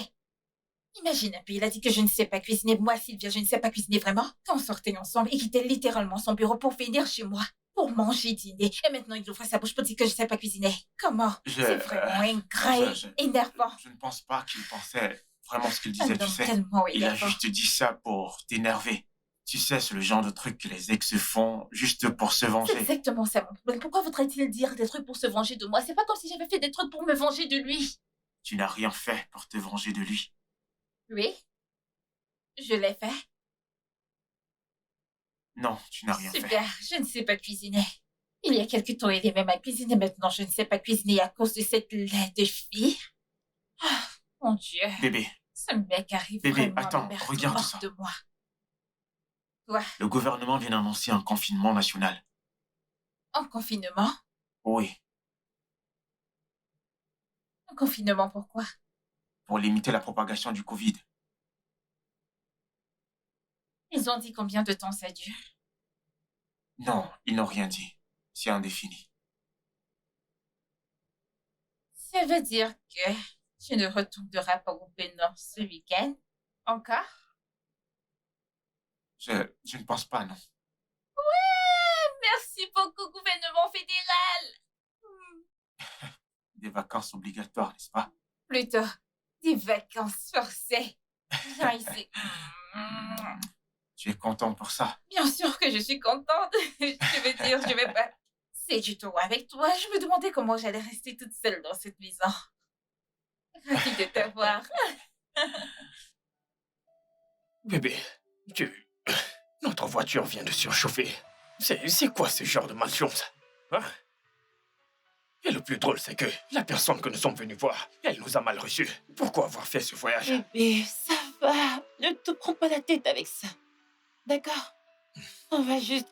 Imagine un peu, il a dit que je ne sais pas cuisiner. Moi, Sylvia, je ne sais pas cuisiner vraiment. Quand on sortait ensemble, il quittait littéralement son bureau pour venir chez moi. pour manger, dîner. Et maintenant, il ouvre sa bouche pour dire que je sais pas cuisiner. Comment? C'est vraiment ingrat et énervant. Je ne pense pas qu'il pensait vraiment ce qu'il Un disait, tu homme sais. tellement Il a énervant. juste dit ça pour t'énerver. Tu sais, c'est le genre de truc que les ex font juste pour se C'est venger. exactement ça mon problème. Pourquoi voudrait-il dire des trucs pour se venger de moi? C'est pas comme si j'avais fait des trucs pour me venger de lui. Tu n'as rien fait pour te venger de lui. Oui, je l'ai fait. Non, tu n'as rien fait. Super, je ne sais pas cuisiner. Il y a quelque temps, il aimait ma cuisine et maintenant, je ne sais pas cuisiner à cause de cette laide fille. Ah, mon Dieu. Bébé, Ce mec arrive Bébé, vraiment attends, à me mettre regarde hors ça. de moi. Quoi? le gouvernement vient d'annoncer un confinement national. En confinement? Oui, En confinement, pourquoi? pour limiter la propagation du Covid. Ils ont dit combien de temps ça dure? Non, ils n'ont rien dit. C'est indéfini. Ça veut dire que tu ne retourneras pas au Bénin ce week-end? Encore? Je ne pense pas, non. Merci beaucoup, gouvernement fédéral. Des vacances obligatoires, n'est-ce pas? Plutôt, des vacances forcées. Viens ici. Tu es content pour ça? Bien sûr que je suis contente. Je veux dire, je vais pas... C'est du tout avec toi. Je me demandais comment j'allais rester toute seule dans cette maison. Ravie de te voir. Bébé, notre voiture vient de surchauffer. C'est quoi ce genre de malchance? Hein? Et le plus drôle, c'est que la personne que nous sommes venus voir, elle nous a mal reçus. Pourquoi avoir fait ce voyage? Bébé, ça va. Ne te prends pas la tête avec ça. D'accord? On va juste...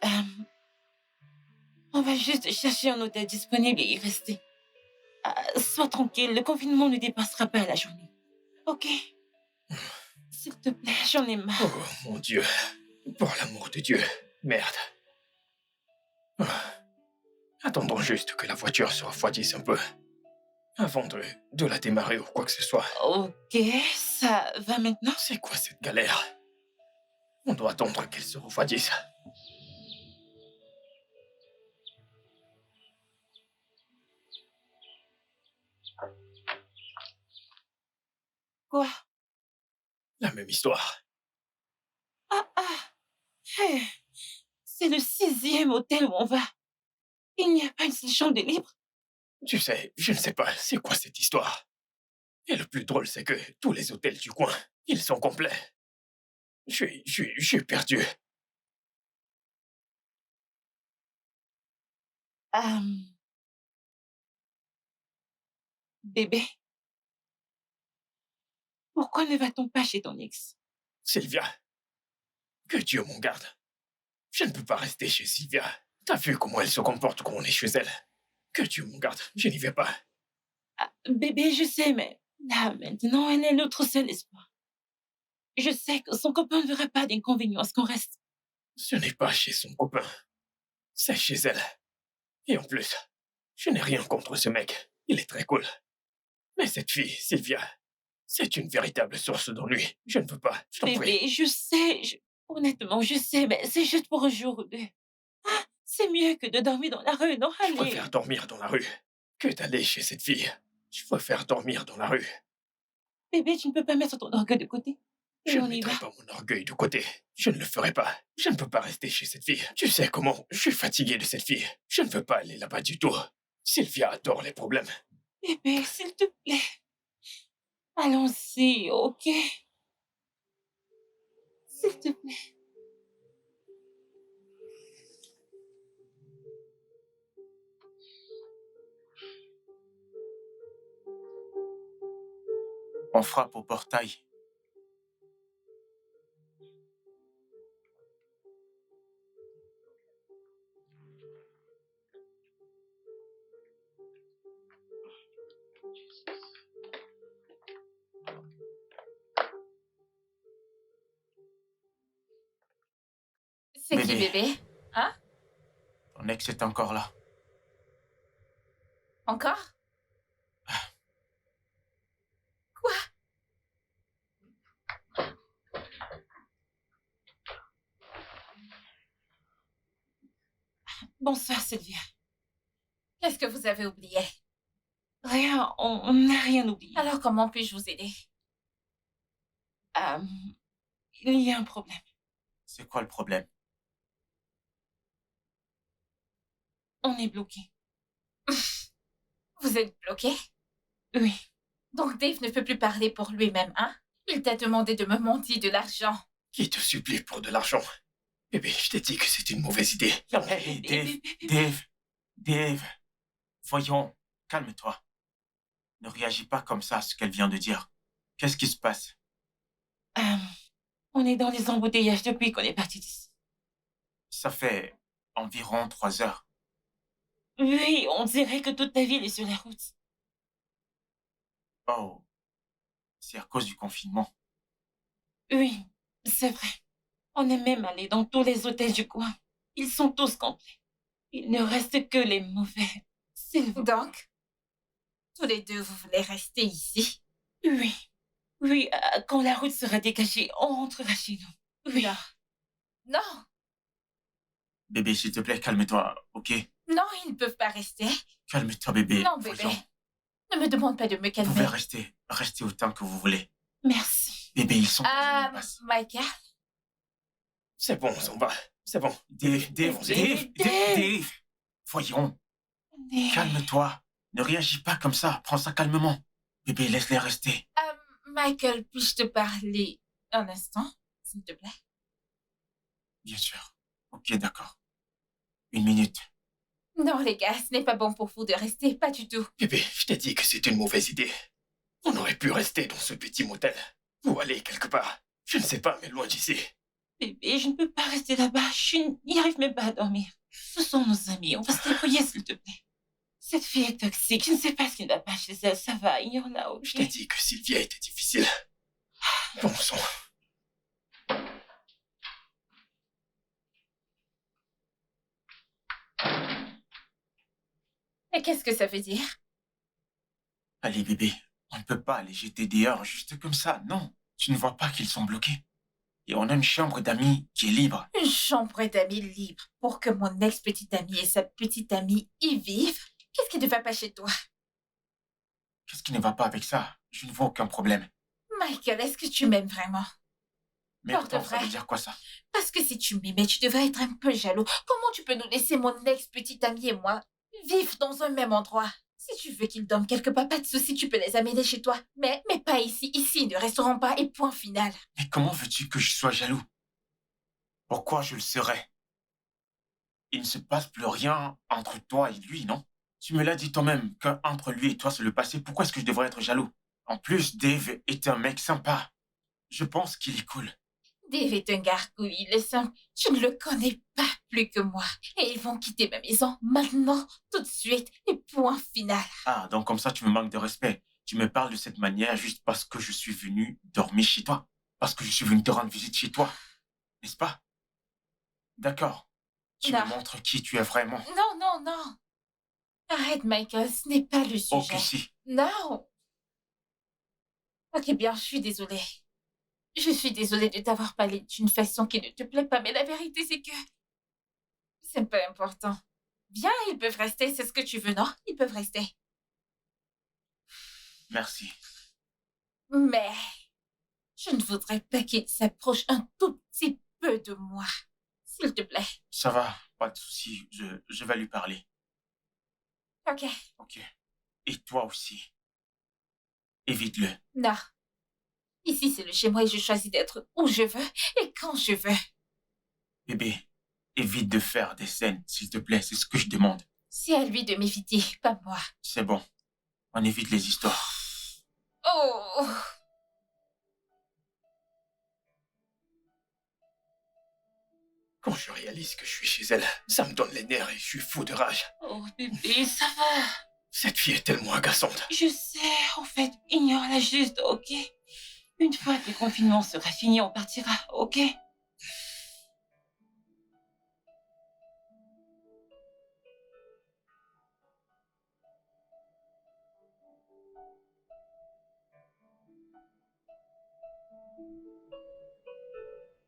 on va juste chercher un hôtel disponible et y rester. Sois tranquille, le confinement ne dépassera pas la journée. Ok? S'il te plaît, j'en ai marre. Oh mon Dieu, pour l'amour de Dieu, merde. Attendons juste que la voiture se refroidisse un peu, avant de la démarrer ou quoi que ce soit. Ok, ça va maintenant? C'est quoi cette galère? On doit attendre qu'elle se refroidisse. Quoi? La même histoire. Hey, c'est le 6e hôtel où on va. Il n'y a pas une seule chambre de libre. Tu sais, je ne sais pas, c'est quoi cette histoire? Et le plus drôle, c'est que tous les hôtels du coin, ils sont complets. Je suis perdu. Bébé, pourquoi ne va-t-on pas chez ton ex? Sylvia, que Dieu m'en garde. Je ne peux pas rester chez Sylvia. T'as vu comment elle se comporte quand on est chez elle? Que Dieu m'en garde, je n'y vais pas. Bébé, je sais, mais là, maintenant, elle est notre seul espoir. Je sais que son copain ne verra pas d'inconvénient à ce qu'on reste. Ce n'est pas chez son copain. C'est chez elle. Et en plus, je n'ai rien contre ce mec. Il est très cool. Mais cette fille, Sylvia, c'est une véritable source d'ennui. Je ne peux pas, je t'en prie. Bébé, je sais, honnêtement, je sais, mais c'est juste pour un jour ou deux. C'est mieux que de dormir dans la rue, non? Je Allez. préfère dormir dans la rue que d'aller chez cette fille. Je préfère dormir dans la rue. Bébé, tu ne peux pas mettre ton orgueil de côté. Et Je on ne y va. mettrai pas mon orgueil de côté. Je ne le ferai pas. Je ne peux pas rester chez cette fille. Tu sais comment? Je suis fatigué de cette fille. Je ne veux pas aller là-bas du tout. Sylvia adore les problèmes. Bébé, s'il te plaît. Allons-y, ok? S'il te plaît. On frappe au portail. C'est qui, Bébé. bébé? Hein? Ton ex est encore là. Encore? Quoi? Bonsoir, Sylvia. Qu'est-ce que vous avez oublié? Rien, on n'a rien oublié. Alors, comment puis-je vous aider? Il y a un problème. C'est quoi le problème? On est bloqué. Vous êtes bloqué? Oui. Donc Dave ne peut plus parler pour lui-même, hein? Il t'a demandé de me monter de l'argent. Qui te supplie pour de l'argent? Bébé, je t'ai dit que c'était une mauvaise idée. Non, Hey, Dave, voyons, calme-toi. Ne réagis pas comme ça à ce qu'elle vient de dire. Qu'est-ce qui se passe? On est dans les embouteillages depuis qu'on est parti d'ici. Ça fait environ 3 heures. Oui, on dirait que toute ta ville est sur la route. Oh, c'est à cause du confinement. Oui, c'est vrai. On est même allé dans tous les hôtels du coin. Ils sont tous complets. Il ne reste que les mauvais. S'il vous plaît. Donc, tous les deux, vous voulez rester ici? Oui. Oui, quand la route sera dégagée, on rentrera chez nous. Oui. Non. Non, Bébé, s'il te plaît, calme-toi, ok? non, ils ne peuvent pas rester. Calme-toi, bébé. Non, bébé. Voyons, Ne me demande pas de me vous calmer. pouvez rester autant que vous voulez. Merci. Bébé, ils sont... Michael? c'est bon, Zomba. C'est bon. Dave. Voyons, calme-toi. Ne réagis pas comme ça. Prends ça calmement. Bébé, laisse-les rester. Michael, puis-je te parler un instant, s'il te plaît? Bien sûr. Ok, d'accord. 1 minute. Non, les gars, ce n'est pas bon pour vous de rester, pas du tout. Bébé, je t'ai dit que c'était une mauvaise idée. On aurait pu rester dans ce petit motel. Ou aller quelque part. Je ne sais pas, mais loin d'ici. Bébé, je ne peux pas rester là-bas. Je n'y arrive même pas à dormir. Ce sont nos amis. On va se débrouiller, s'il te plaît. Cette fille est toxique. Je ne sais pas ce qui ne va pas chez elle. Ça va, ignore-la, ok? Je t'ai dit que Sylvia était difficile. Bon sang. Et qu'est-ce que ça veut dire? Allez, bébé, on ne peut pas les jeter dehors juste comme ça. Non, tu ne vois pas qu'ils sont bloqués. Et on a une chambre d'amis qui est libre. Une chambre d'amis libre pour que mon ex-petite amie et sa petite amie y vivent? Qu'est-ce qui ne va pas chez toi? Qu'est-ce qui ne va pas avec ça? Je ne vois aucun problème. Michael, est-ce que tu m'aimes vraiment? Mais Pour de pourtant, ça vrai. veut dire quoi ça? Parce que si tu m'aimais, tu devrais être un peu jaloux. Comment tu peux nous laisser, mon ex-petite amie et moi, vivre dans un même endroit? Si tu veux qu'ils dorment quelque part, pas de souci, tu peux les amener chez toi. Mais pas ici. Ici, ils ne resteront pas et point final. Mais comment veux-tu que je sois jaloux? Pourquoi je le serais? Il ne se passe plus rien entre toi et lui, non? Tu me l'as dit toi-même qu'entre lui et toi, c'est le passé. Pourquoi est-ce que je devrais être jaloux? En plus, Dave est un mec sympa. Je pense qu'il est cool. Dave est un gargouille, il est simple. Tu ne le connais pas plus que moi. Et ils vont quitter ma maison maintenant, tout de suite, et point final. Ah, donc comme ça, tu me manques de respect. Tu me parles de cette manière juste parce que je suis venu dormir chez toi. Parce que je suis venu te rendre visite chez toi. N'est-ce pas? D'accord. Tu Non. me montres qui tu es vraiment. Non, non, non. Arrête, Michael, ce n'est pas le sujet. Ok, si. Non. Ok, bien, je suis désolée. Je suis désolée de t'avoir parlé d'une façon qui ne te plaît pas, mais la vérité, c'est que c'est pas important. Bien, ils peuvent rester, c'est ce que tu veux, non? Ils peuvent rester. Merci. Mais je ne voudrais pas qu'ils s'approchent un tout petit peu de moi. S'il te plaît. Ça va, pas de souci. Je vais lui parler. Ok. Ok. Et toi aussi. Évite-le. Non. Ici, c'est le chez moi et je choisis d'être où je veux et quand je veux. Bébé, évite de faire des scènes, s'il te plaît. C'est ce que je demande. C'est à lui de m'éviter, pas moi. C'est bon. On évite les histoires. Oh! Quand je réalise que je suis chez elle, ça me donne les nerfs et je suis fou de rage. Oh, bébé, ça va. Cette fille est tellement agaçante. Je sais, en fait, ignore-la juste, ok? Une fois que le confinement sera fini, on partira, ok?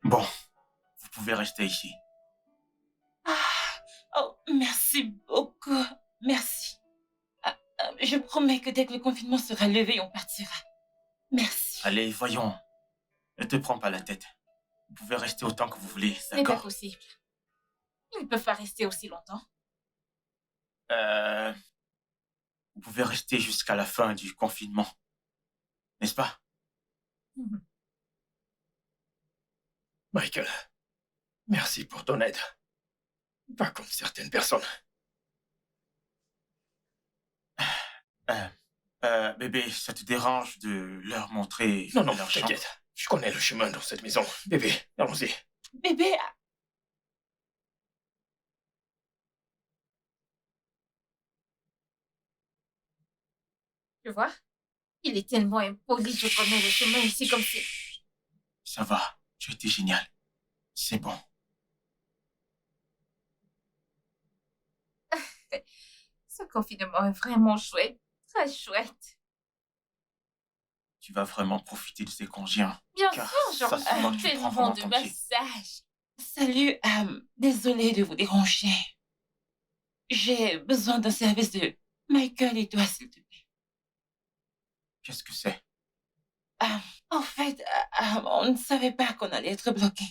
Bon, vous pouvez rester ici. Ah, oh, Merci beaucoup. Merci. Je promets que dès que le confinement sera levé, on partira. Merci. Allez, voyons. Ne te prends pas la tête. Vous pouvez rester autant que vous voulez, Ce n'est pas d'accord? possible. Ils ne peuvent pas rester aussi longtemps. Vous pouvez rester jusqu'à la fin du confinement. N'est-ce pas? Michael, merci pour ton aide. Pas comme certaines personnes. Bébé, ça te dérange de leur montrer Non, non, leur chambre? t'inquiète. Je connais le chemin dans cette maison. Bébé, allons-y. Bébé, Tu vois? Il est tellement impoli, je connais le chemin ici comme si... Ça va, tu étais génial. C'est bon. Ce confinement est vraiment chouette. Très chouette. Tu vas vraiment profiter de ces congés, hein? Bien Car sûr, ça genre, se voit que tu prends tellement vraiment de ton pied. massages. salut. Désolée de vous déranger. J'ai besoin d'un service de Michael et toi, s'il te plaît. Qu'est-ce que c'est? En fait, on ne savait pas qu'on allait être bloqué.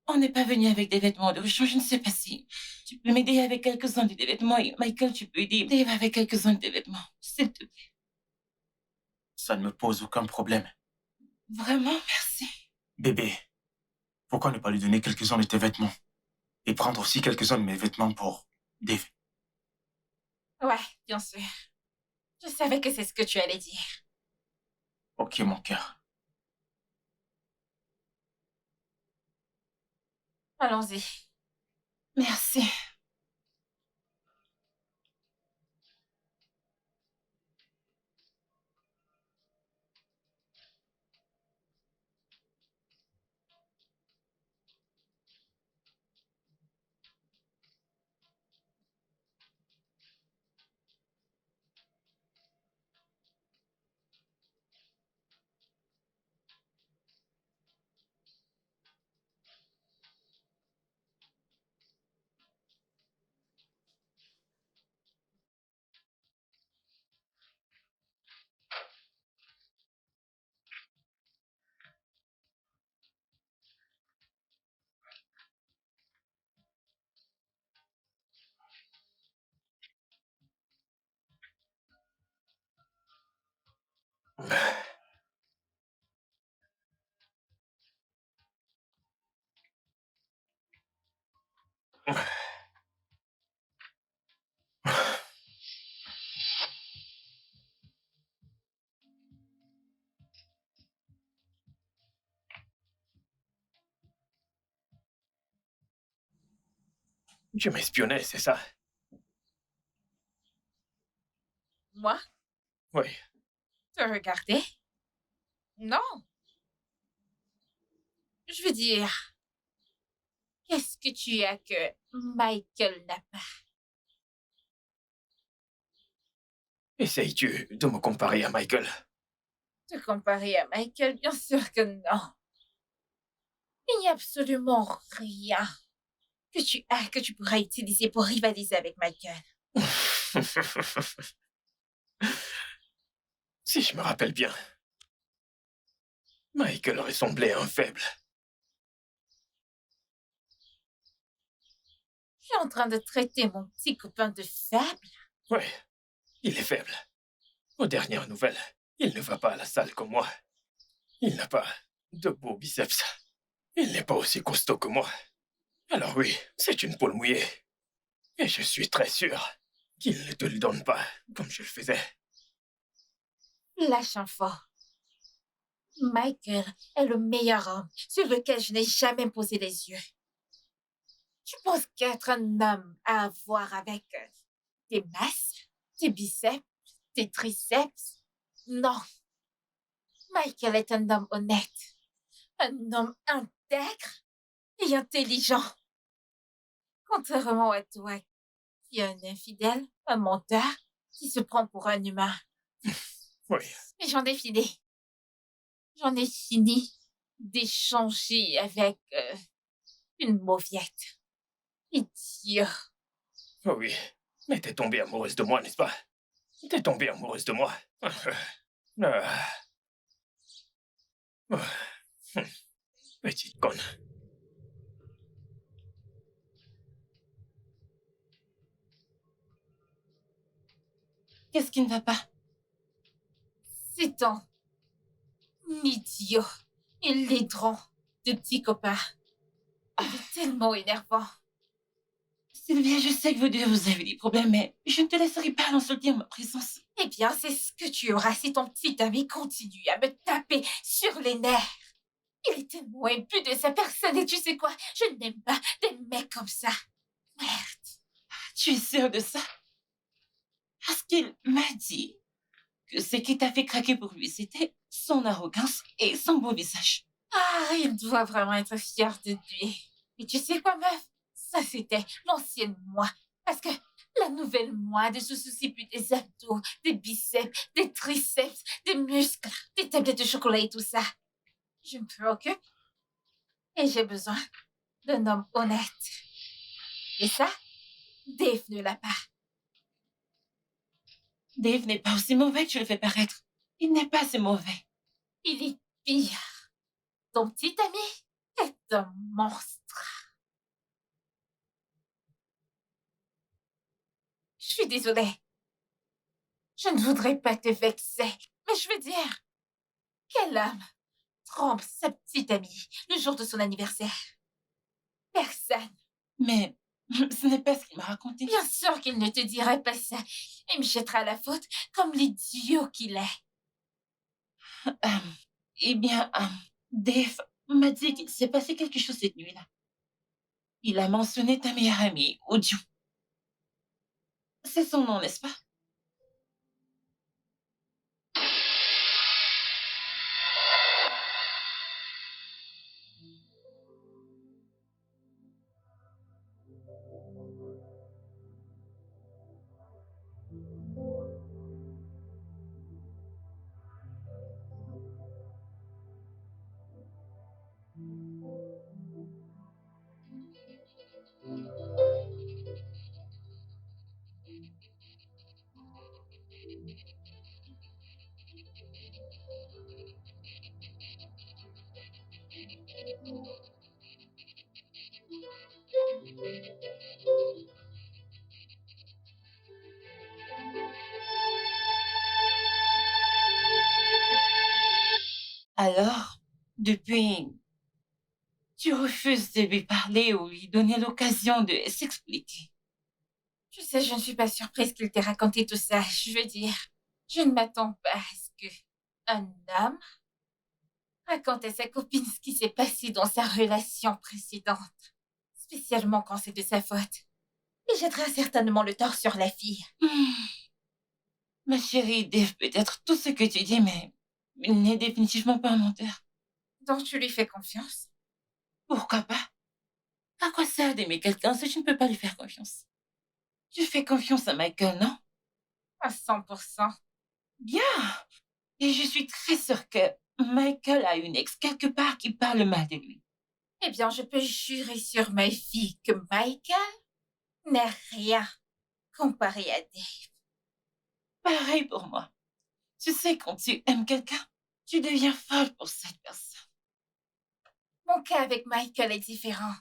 On n'est pas venu avec des vêtements de rechange. Je ne sais pas si tu peux m'aider avec quelques-uns de tes vêtements. Et Michael, tu peux aider Dave avec quelques-uns de tes vêtements. S'il te plaît. Ça ne me pose aucun problème. Vraiment, merci. Bébé, pourquoi ne pas lui donner quelques-uns de tes vêtements? Et prendre aussi quelques-uns de mes vêtements pour Dave. Ouais, bien sûr. Je savais que c'est ce que tu allais dire. Ok, mon cœur. Allons-y. Merci. Tu m'espionnais, c'est ça? Moi, Oui. te regarder? Non. Je veux dire, qu'est-ce que tu as que Michael n'a pas? Essayes-tu de me comparer à Michael? Te comparer à Michael, bien sûr que non. Il n'y a absolument rien que tu as que tu pourras utiliser pour rivaliser avec Michael. Si je me rappelle bien, Michael ressemblait à un faible. Je suis en train de traiter mon petit copain de faible. Ouais, il est faible. Aux dernières nouvelles, il ne va pas à la salle comme moi. Il n'a pas de beaux biceps. Il n'est pas aussi costaud que moi. Alors oui, c'est une poule mouillée. Et je suis très sûr qu'il ne te le donne pas comme je le faisais. Lâche un fort. Michael est le meilleur homme sur lequel je n'ai jamais posé les yeux. Tu penses qu'être un homme à avoir avec tes masses, tes biceps, tes triceps? Non. Michael est un homme honnête, un homme intègre et intelligent. Contrairement à toi, qui est un infidèle, un menteur, qui se prend pour un humain. Oui, Mais j'en ai fini. J'en ai fini d'échanger avec une mauviette. Idiot. Oh oui, mais t'es tombée amoureuse de moi, n'est-ce pas? T'es tombée amoureuse de moi. Ah. Ah. Petite conne. Qu'est-ce qui ne va pas? C'est ton idiot. Il laidron de petit copain. Il est tellement énervant. Sylvia, je sais que vous deux, vous avez des problèmes, mais je ne te laisserai pas l'insulter en ma présence. Eh bien, c'est ce que tu auras si ton petit ami continue à me taper sur les nerfs. Il est tellement imbu de sa personne et tu sais quoi? Je n'aime pas des mecs comme ça. Merde. Tu es sûre de ça? Parce qu'il m'a dit que ce qui t'a fait craquer pour lui, c'était son arrogance et son beau visage. Ah, il doit vraiment être fier de lui. Et tu sais quoi, meuf? Ça, c'était l'ancienne moi. Parce que la nouvelle moi ne se soucie plus des abdos, des biceps, des triceps, des muscles, des tablettes de chocolat et tout ça. Je me préoccupe et j'ai besoin d'un homme honnête. Et ça, Dave ne l'a pas. Dave n'est pas aussi mauvais que tu le fais paraître. Il n'est pas assez mauvais. Il est pire. Ton petit ami est un monstre. Je suis désolée. Je ne voudrais pas te vexer, mais je veux dire, quel homme trompe sa petite amie le jour de son anniversaire? Personne. Mais ce n'est pas ce qu'il m'a raconté. Bien sûr qu'il ne te dirait pas ça. Il me jettera la faute comme l'idiot qu'il est. Eh bien, Dave m'a dit qu'il s'est passé quelque chose cette nuit-là. Il a mentionné ta meilleure amie, Oju. C'est son nom, n'est-ce pas? Alors, depuis, tu refuses de lui parler ou lui donner l'occasion de s'expliquer. Tu sais, je ne suis pas surprise qu'il t'ait raconté tout ça. Je veux dire, je ne m'attends pas à ce que un homme raconte à sa copine ce qui s'est passé dans sa relation précédente. Spécialement quand c'est de sa faute. Il jettera certainement le tort sur la fille. Ma chérie, Dave peut être tout ce que tu dis, mais il n'est définitivement pas un menteur. Donc tu lui fais confiance? Pourquoi pas? À quoi sert d'aimer quelqu'un si tu ne peux pas lui faire confiance? Tu fais confiance à Michael, non? À 100%. Bien. Et je suis très sûre que Michael a une ex quelque part qui parle mal de lui. Eh bien, je peux jurer sur ma vie que Michael n'est rien comparé à Dave. Pareil pour moi. Tu sais, quand tu aimes quelqu'un, tu deviens folle pour cette personne. Mon cas avec Michael est différent.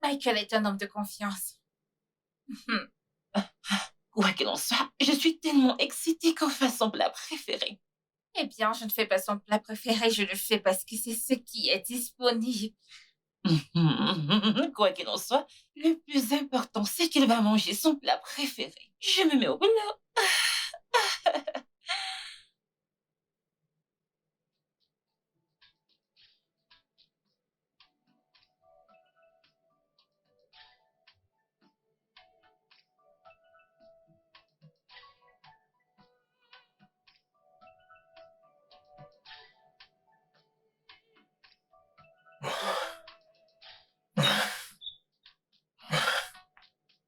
Michael est un homme de confiance. Quoi qu'il en soit, je suis tellement excitée qu'on fasse son plat préféré. Eh bien, je ne fais pas son plat préféré, je le fais parce que c'est ce qui est disponible. Quoi qu'il en soit, le plus important, c'est qu'il va manger son plat préféré. Je me mets au boulot.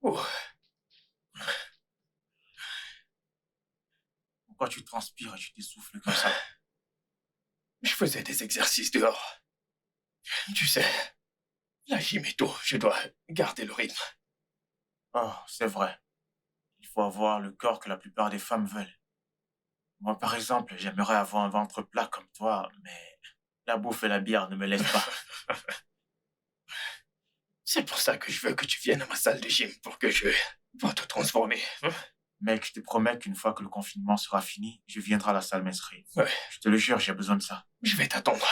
Oh, Pourquoi tu transpires et tu t'essouffles comme ça? je faisais des exercices dehors. Tu sais, la gym est tôt, je dois garder le rythme. Oh, c'est vrai. faut avoir le corps que la plupart des femmes veulent. Moi, par exemple, j'aimerais avoir un ventre plat comme toi, mais la bouffe et la bière ne me laissent pas. C'est pour ça que je veux que tu viennes à ma salle de gym pour te transformer. Hein? Mec, je te promets qu'une fois que le confinement sera fini, je viendrai à la salle menstruée. Ouais, Je te le jure, j'ai besoin de ça. je vais t'attendre.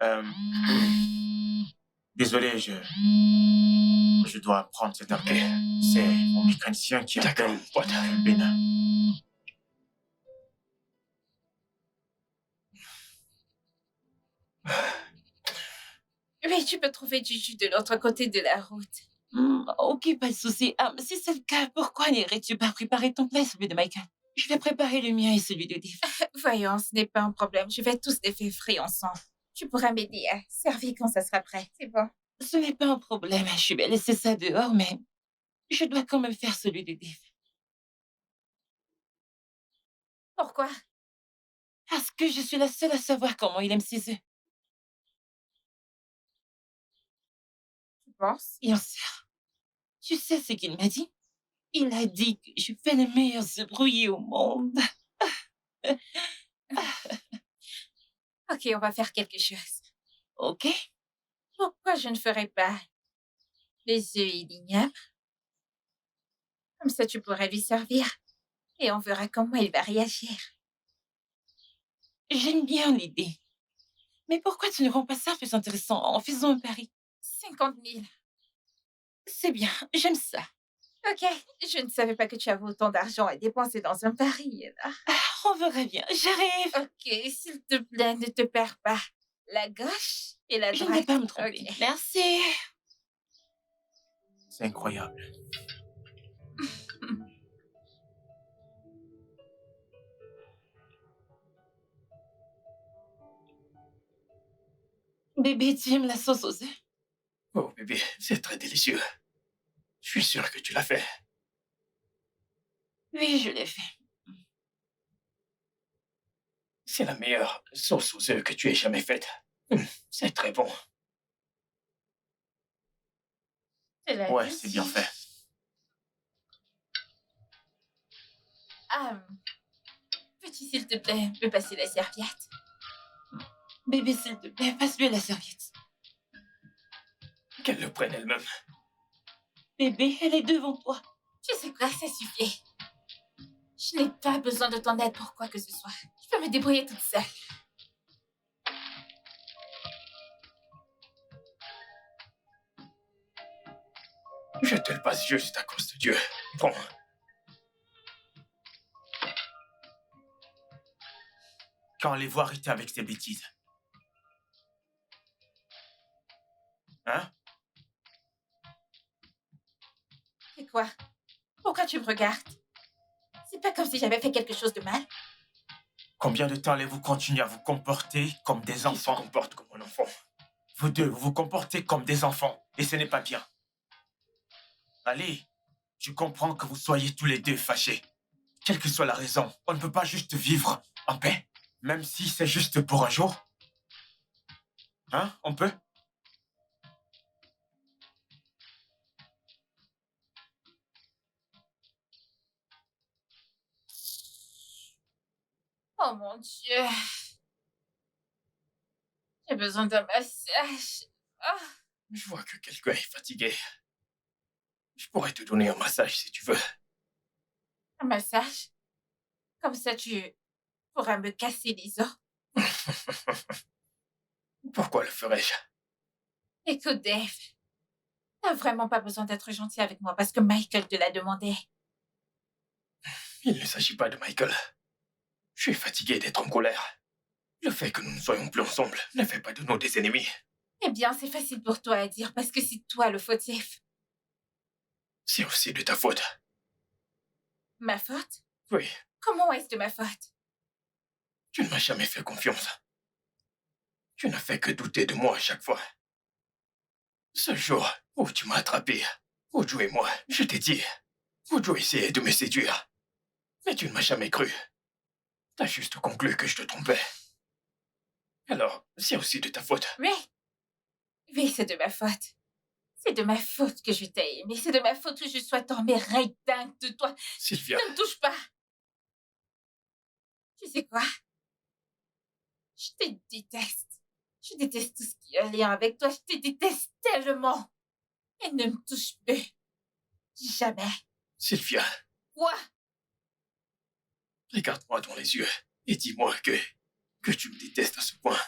Euh, Désolé, je dois prendre cet appel. C'est mon mécanicien qui D'accord, appelle pote. du Bénin. Oui, tu peux trouver du jus de l'autre côté de la route. Ok, pas de souci. Si c'est le cas, pourquoi n'irais-tu pas préparer ton plat et celui de Michael? Je vais préparer le mien et celui de Dave. Voyons, ce n'est pas un problème. Je vais tous les faire frire ensemble. Tu pourras m'aider à servir quand ça sera prêt. C'est bon. Ce n'est pas un problème. Je vais laisser ça dehors, mais je dois quand même faire celui de Dave. Pourquoi? Parce que je suis la seule à savoir comment il aime ses œufs. Tu penses? Bien sûr. Tu sais ce qu'il m'a dit? Il a dit que je fais les meilleurs œufs brouillés au monde. Ok, on va faire quelque chose. Ok? Pourquoi je ne ferais pas les œufs élignables? Comme ça, tu pourrais lui servir. Et on verra comment il va réagir. J'aime bien l'idée. Mais pourquoi tu ne rends pas ça plus intéressant en faisant un pari? 50 000. C'est bien, j'aime ça. Ok, je ne savais pas que tu avais autant d'argent à dépenser dans un pari. Alors. On verra bien. J'arrive. Ok, s'il te plaît, ne te perds pas. La gauche et la Je droite. ne vais pas me tromper. Ok. Merci. C'est incroyable. Bébé, tu aimes la sauce aux œufs? Oh bébé, c'est très délicieux. Je suis sûr que tu l'as fait. Oui, je l'ai fait. C'est la meilleure sauce aux œufs que tu aies jamais faite. C'est très bon. Ouais, c'est bien fait. Peux-tu, s'il te plaît, me passer la serviette? Bébé, s'il te plaît, passe-lui la serviette. Qu'elle le prenne elle-même. Bébé, elle est devant toi. Tu sais quoi, ça suffit. Je n'ai pas besoin de ton aide pour quoi que ce soit. Je peux me débrouiller toute seule. Je te le passe juste à cause de Dieu. Prends. Quand allez-vous arrêter avec ces bêtises? Hein? C'est quoi? Pourquoi tu me regardes? C'est pas comme si j'avais fait quelque chose de mal. Combien de temps allez-vous continuer à vous comporter comme des Qui se enfants? comporte comme un enfant. Vous deux, vous vous comportez comme des enfants. Et ce n'est pas bien. Allez, je comprends que vous soyez tous les deux fâchés. Quelle que soit la raison, on ne peut pas juste vivre en paix. Même si c'est juste pour un jour. Hein? On peut? Oh mon Dieu. J'ai besoin d'un massage. Oh. Je vois que quelqu'un est fatigué. Je pourrais te donner un massage si tu veux. Un massage? Comme ça, tu pourras me casser les os. Pourquoi le ferais-je? Écoute, Dave, t'as vraiment pas besoin d'être gentil avec moi parce que Michael te l'a demandé. Il ne s'agit pas de Michael. Je suis fatigué d'être en colère. Le fait que nous ne soyons plus ensemble ne fait pas de nous des ennemis. Eh bien, c'est facile pour toi à dire parce que c'est toi le fautif. C'est aussi de ta faute. Ma faute? Oui, Comment est-ce de ma faute? tu ne m'as jamais fait confiance. Tu n'as fait que douter de moi à chaque fois. Ce jour où tu m'as attrapé, Ojo et moi, je t'ai dit, Ojo essayait de me séduire. Mais tu ne m'as jamais cru. T'as juste conclu que je te trompais. Alors, c'est aussi de ta faute. Oui. Oui, c'est de ma faute. C'est de ma faute que je t'ai aimé. C'est de ma faute que je sois tombée dingue de toi. Sylvia, Ne me touche pas. Tu sais quoi? Je te déteste. Je déteste tout ce qui a un lien avec toi. Je te déteste tellement. Et ne me touche plus. Jamais. Sylvia, Quoi? regarde-moi dans les yeux et dis-moi que tu me détestes à ce point.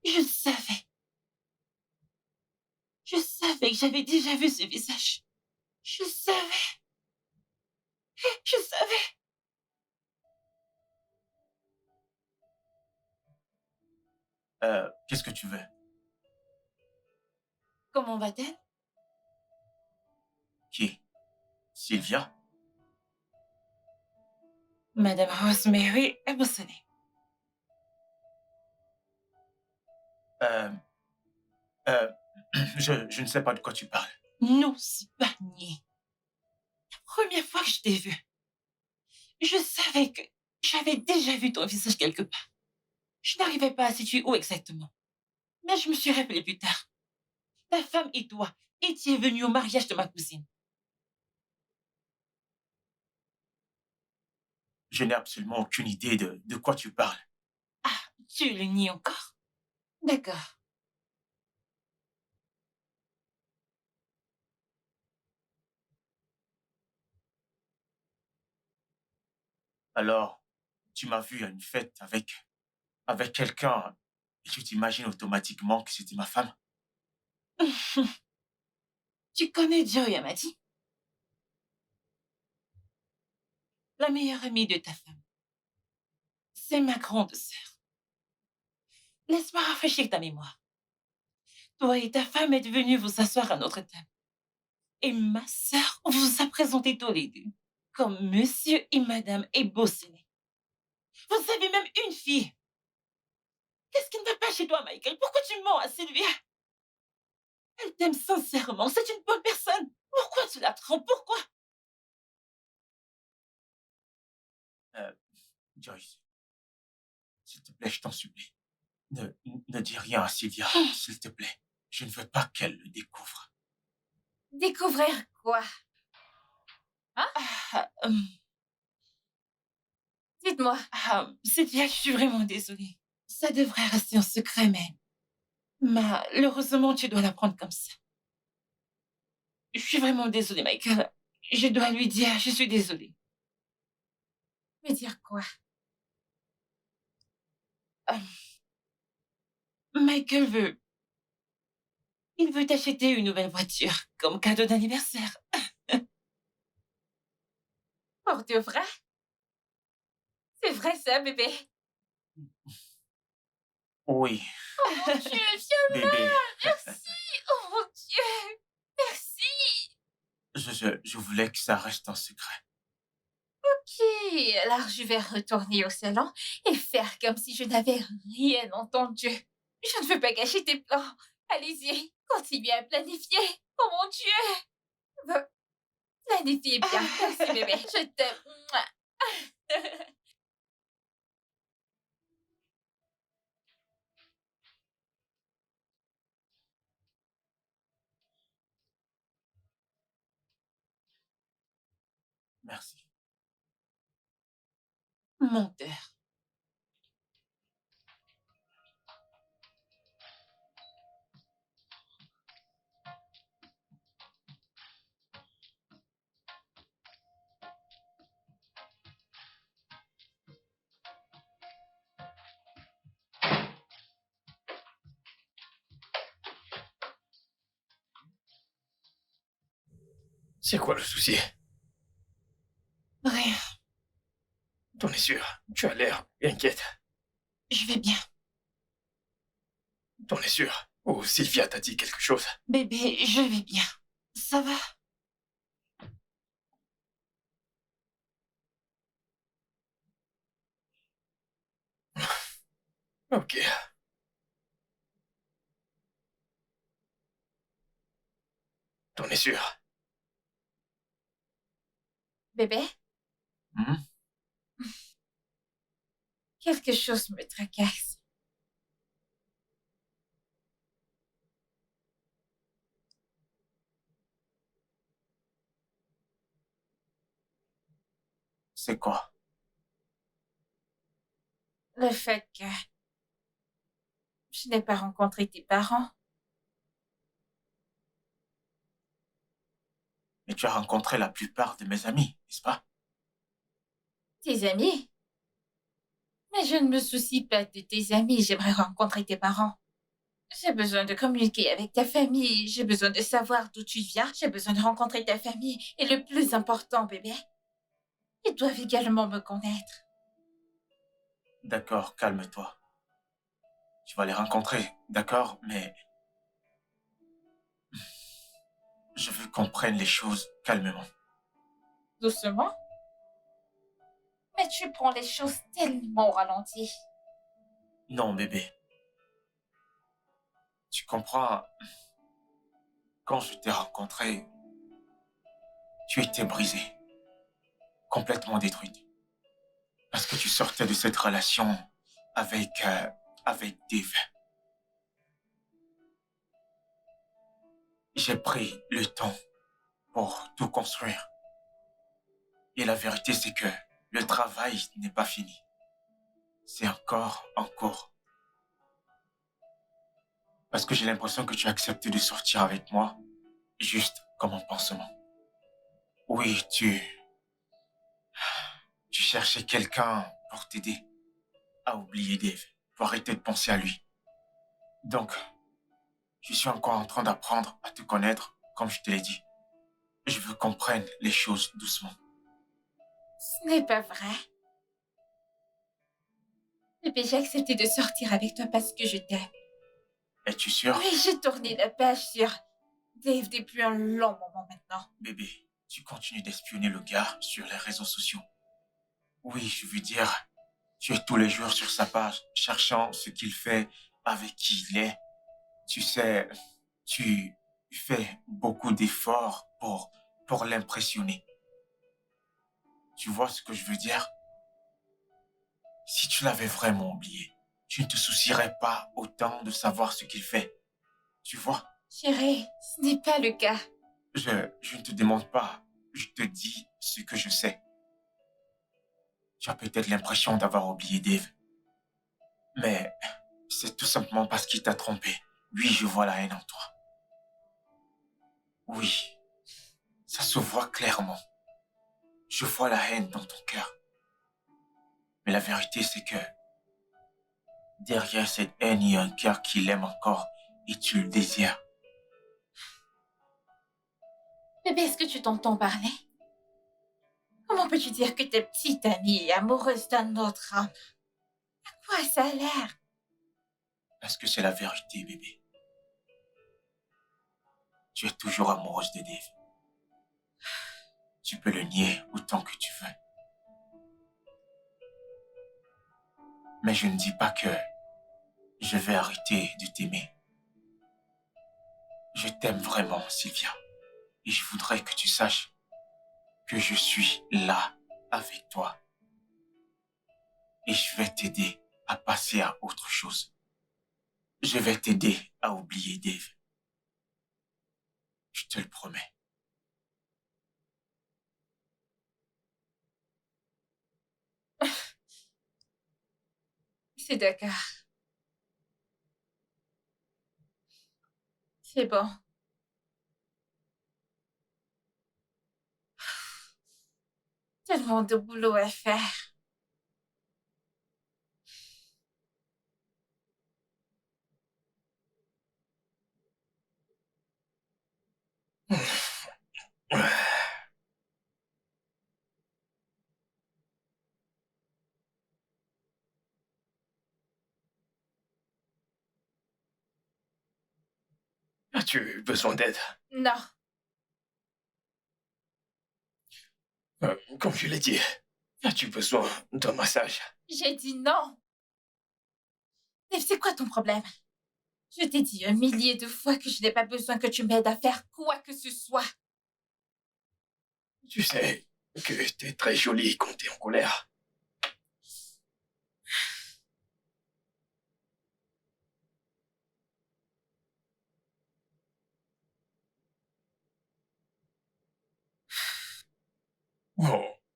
Je savais. Je savais que j'avais déjà vu ce visage. Je savais. Je savais. Qu'est-ce que tu veux? Comment va-t-elle? Qui? Sylvia? Madame Rosemary est bossonnée. Euh, euh, je ne sais pas de quoi tu parles. N'ose pas nier. La première fois que je t'ai vu, je savais que j'avais déjà vu ton visage quelque part. Je n'arrivais pas à situer où exactement. Mais je me suis rappelé plus tard. Ta femme et toi étiez venus au mariage de ma cousine. Je n'ai absolument aucune idée de quoi tu parles. Ah, tu le nies encore? D'accord. Alors, tu m'as vu à une fête avec quelqu'un et tu t'imagines automatiquement que c'était ma femme? Tu connais Joy Amadi? La meilleure amie de ta femme. C'est ma grande sœur. Laisse-moi rafraîchir ta mémoire. Toi et ta femme êtes venus vous asseoir à notre table. Et ma sœur vous a présenté tous les deux comme monsieur et madame Ebossene. Vous avez même une fille. Qu'est-ce qui ne va pas chez toi, Michael? Pourquoi tu mens à Sylvia? Elle t'aime sincèrement. C'est une bonne personne. Pourquoi tu la trompes? Pourquoi? Joyce, s'il te plaît, je t'en supplie. Ne dis rien à Sylvia, s'il te plaît. Je ne veux pas qu'elle le découvre. Découvrir quoi? Ah, Dites-moi. Sylvia, je suis vraiment désolée. Ça devrait rester en secret, mais malheureusement, tu dois l'apprendre comme ça. Je suis vraiment désolée, Michael. Je dois lui dire, je suis désolée. Me dire quoi? Michael veut... Il veut t'acheter une nouvelle voiture comme cadeau d'anniversaire. Pour de vrai? C'est vrai ça, bébé? Oui, Oh mon Dieu, viens bébé. là! Merci! Oh mon Dieu! Merci! Je voulais que ça reste un secret. Ok, alors je vais retourner au salon et faire comme si je n'avais rien entendu. Je ne veux pas gâcher tes plans. Allez-y, continuez à planifier. Oh mon Dieu! Planifiez bien. Merci bébé, je t'aime. Mouah. Merci. Menteur. C'est quoi le souci? Rien, T'en es sûr? Tu as l'air inquiète. je vais bien. T'en es sûr? Ou Sylvia t'a dit quelque chose? Bébé, je vais bien. Ça va? Ok. T'en es sûr? Bébé, Hmm? quelque chose me tracasse. C'est quoi? Le fait que je n'ai pas rencontré tes parents. Mais tu as rencontré la plupart de mes amis, n'est-ce pas? Tes amis? Mais je ne me soucie pas de tes amis, j'aimerais rencontrer tes parents. J'ai besoin de communiquer avec ta famille, j'ai besoin de savoir d'où tu viens, j'ai besoin de rencontrer ta famille. Et le plus important, bébé, ils doivent également me connaître. D'accord, calme-toi. Tu vas les rencontrer, d'accord, mais je veux qu'on prenne les choses calmement. Doucement? Mais tu prends les choses tellement au ralenti. Non, bébé. Tu comprends, quand je t'ai rencontré, tu étais brisée, complètement détruite. Parce que tu sortais de cette relation avec, avec Dave. J'ai pris le temps pour tout construire. Et la vérité, c'est que le travail n'est pas fini. C'est encore en cours. Parce que j'ai l'impression que tu as accepté de sortir avec moi, juste comme un pansement. Oui, tu cherchais quelqu'un pour t'aider à oublier Dave, pour arrêter de penser à lui. Donc, je suis encore en train d'apprendre à te connaître, comme je te l'ai dit. Je veux qu'on prenne les choses doucement. Ce n'est pas vrai. Bébé, j'ai accepté de sortir avec toi parce que je t'aime. Es-tu sûr? Oui, j'ai tourné la page sur Dave depuis un long moment maintenant. Bébé, tu continues d'espionner le gars sur les réseaux sociaux. Oui, je veux dire, tu es tous les jours sur sa page, cherchant ce qu'il fait, avec qui il est. Tu sais, tu fais beaucoup d'efforts pour l'impressionner. Tu vois ce que je veux dire? Si tu l'avais vraiment oublié, tu ne te soucierais pas autant de savoir ce qu'il fait. Tu vois? Chérie, ce n'est pas le cas. Je ne te demande pas, je te dis ce que je sais. Tu as peut-être l'impression d'avoir oublié Dave, mais c'est tout simplement parce qu'il t'a trompé. Oui, je vois la haine en toi. Oui, ça se voit clairement. Je vois la haine dans ton cœur. Mais la vérité, c'est que derrière cette haine, il y a un cœur qui l'aime encore et tu le désires. Bébé, est-ce que tu t'entends parler? Comment peux-tu dire que ta petite amie est amoureuse d'un autre homme? À quoi ça a l'air? Parce que c'est la vérité, bébé. Tu es toujours amoureuse de Dave. Tu peux le nier autant que tu veux. Mais je ne dis pas que je vais arrêter de t'aimer. Je t'aime vraiment, Sylvia. Et je voudrais que tu saches que je suis là avec toi. Et je vais t'aider à passer à autre chose. Je vais t'aider à oublier Dave. Je te le promets. C'est d'accord. C'est bon. Tellement de boulot à faire. As-tu besoin d'aide? Non. Comme je l'ai dit, as-tu besoin d'un massage? J'ai dit non. Dave, c'est quoi ton problème? Je t'ai dit 1 millier de fois que je n'ai pas besoin que tu m'aides à faire quoi que ce soit. Tu sais que t'es très jolie quand t'es en colère.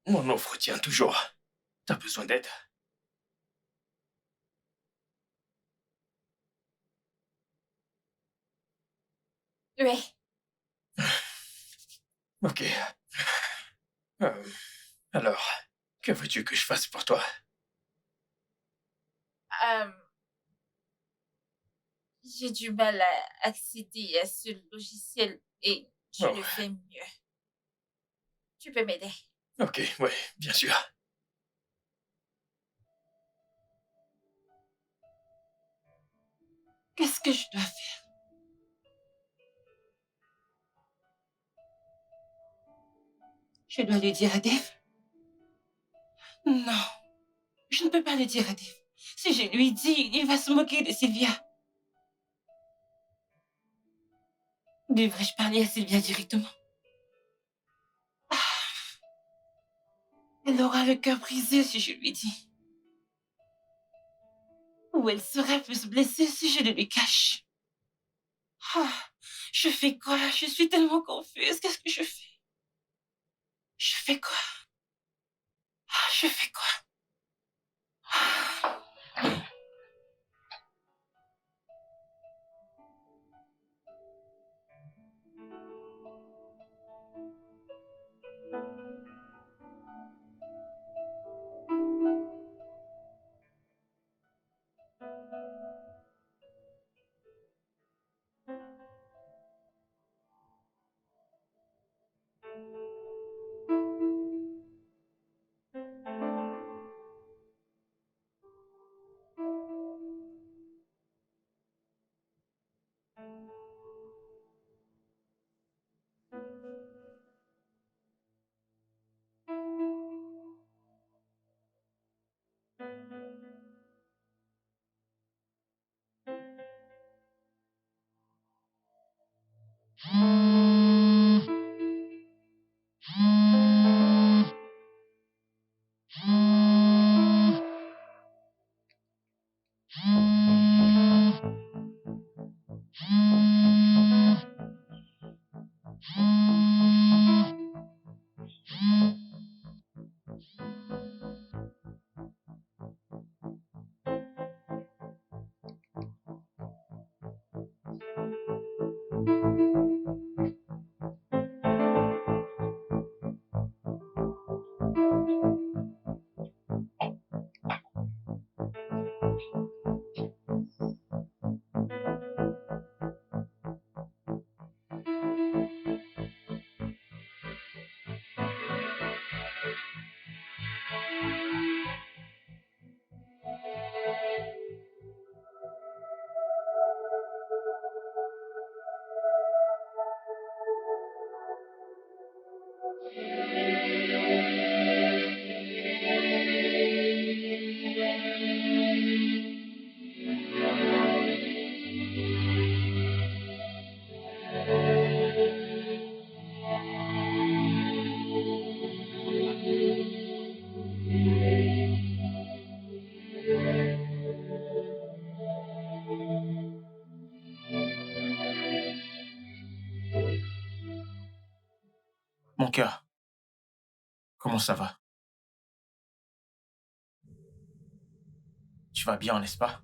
Mon offre tient toujours. T'as besoin d'aide? Oui. Ok. Alors, que veux-tu que je fasse pour toi? Euh, j'ai du mal à accéder à ce logiciel et je Oh. le fais mieux. Tu peux m'aider? Ok, ouais, bien sûr. Qu'est-ce que je dois faire? Je dois le dire à Dave? Non, je ne peux pas le dire à Dave. Si je lui dis, il va se moquer de Sylvia. Devrais-je parler à Sylvia directement? Elle aura le cœur brisé si je lui dis. Ou elle sera plus blessée si je le lui cache. Je fais quoi? Je suis tellement confuse. Qu'est-ce que je fais? Je fais quoi? Je fais quoi? Mon cœur, comment ça va? Tu vas bien, n'est-ce pas?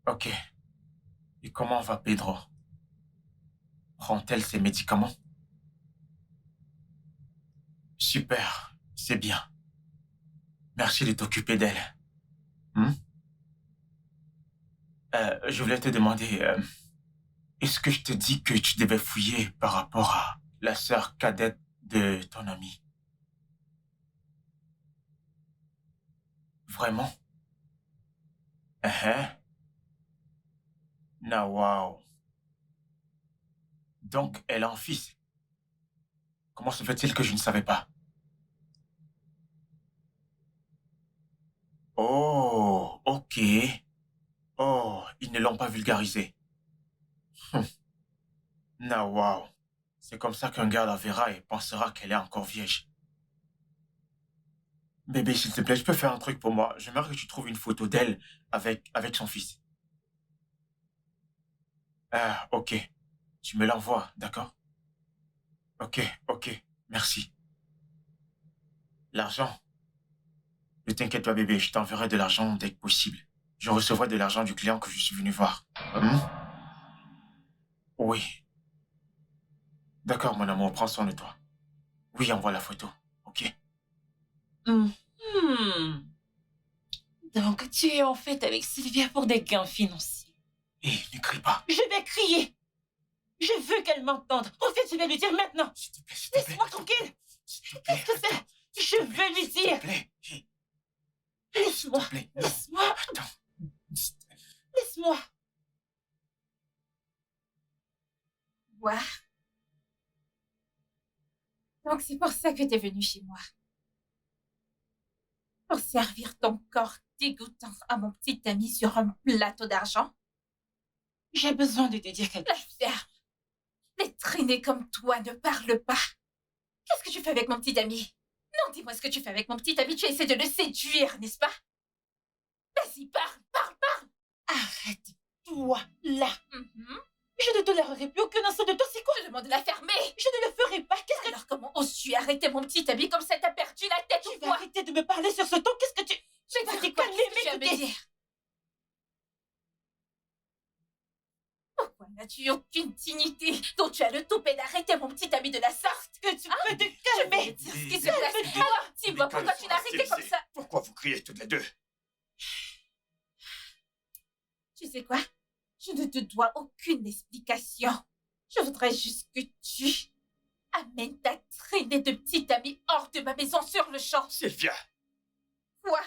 Ok. Et comment va Pedro? Prend-elle ses médicaments? Super, c'est bien. Merci de t'occuper d'elle. Je voulais te demander, est-ce que je te dis que tu devais fouiller par rapport à la sœur cadette de ton ami? Vraiment? Non, wow. Donc, elle a un fils. Comment se fait-il que je ne savais pas? Oh, ok. Oh, ils ne l'ont pas vulgarisé. Na, wow. C'est comme ça qu'un gars la verra et pensera qu'elle est encore vierge. Bébé, s'il te plaît, je peux faire un truc pour moi. J'aimerais que tu trouves une photo d'elle avec son fils. Ah, ok. Tu me l'envoies, d'accord? Ok, ok. Merci. L'argent. Ne t'inquiète pas, bébé. Je t'enverrai de l'argent dès que possible. Je recevrai de l'argent du client que je suis venu voir. Oui. D'accord, mon amour. Prends soin de toi. Oui, envoie la photo. Ok? Mhm. Donc, tu es en fait avec Sylvia pour des gains financiers. Hé, ne crie pas. Je vais crier. Je veux qu'elle m'entende. En fait, je vais lui dire maintenant. S'il te plaît, s'il te plaît. Laisse-moi tranquille. S'il te plaît. Qu'est-ce que c'est? Attends. Je veux lui S'il dire. te plaît. Hé, Laisse-moi. s'il te plaît. Non. Laisse-moi. Attends. Laisse-moi. Quoi? Donc c'est pour ça que t'es venu chez moi. Pour servir ton corps dégoûtant à mon petit ami sur un plateau d'argent? J'ai besoin de te dire quelque La chose. ferme. Les traînés comme toi ne parlent pas. Qu'est-ce que tu fais avec mon petit ami? Non, dis-moi ce que tu fais avec mon petit ami. Tu essaies de le séduire, n'est-ce pas? Vas-y, parle, parle, parle. Arrête-toi là. Mhm. Je ne tolérerai plus aucun instant de toi. C'est quoi? Je demande de la fermer. Je ne le ferai pas. Qu'est-ce que Alors comment oses-tu arrêter mon petit ami comme ça? T'as perdu la tête tu ou vas quoi? arrêter de me parler sur ce ton? Qu'est-ce que tu... Je vas vais te dire quoi? calmer, Qu'est-ce que tu vas me m'écouter. dire? Pourquoi n'as-tu aucune dignité dont tu as le toupet d'arrêter mon petit ami de la sorte? Que tu peux te Je vais calmer. te dire ce qui se passe. Alors, dis-moi pourquoi tu l'as arrêté comme ça? Pourquoi vous criez toutes les deux? Tu sais quoi? Je ne te dois aucune explication. Je voudrais juste que tu amènes ta traînée de petite amie hors de ma maison sur le champ. Sylvia, Quoi?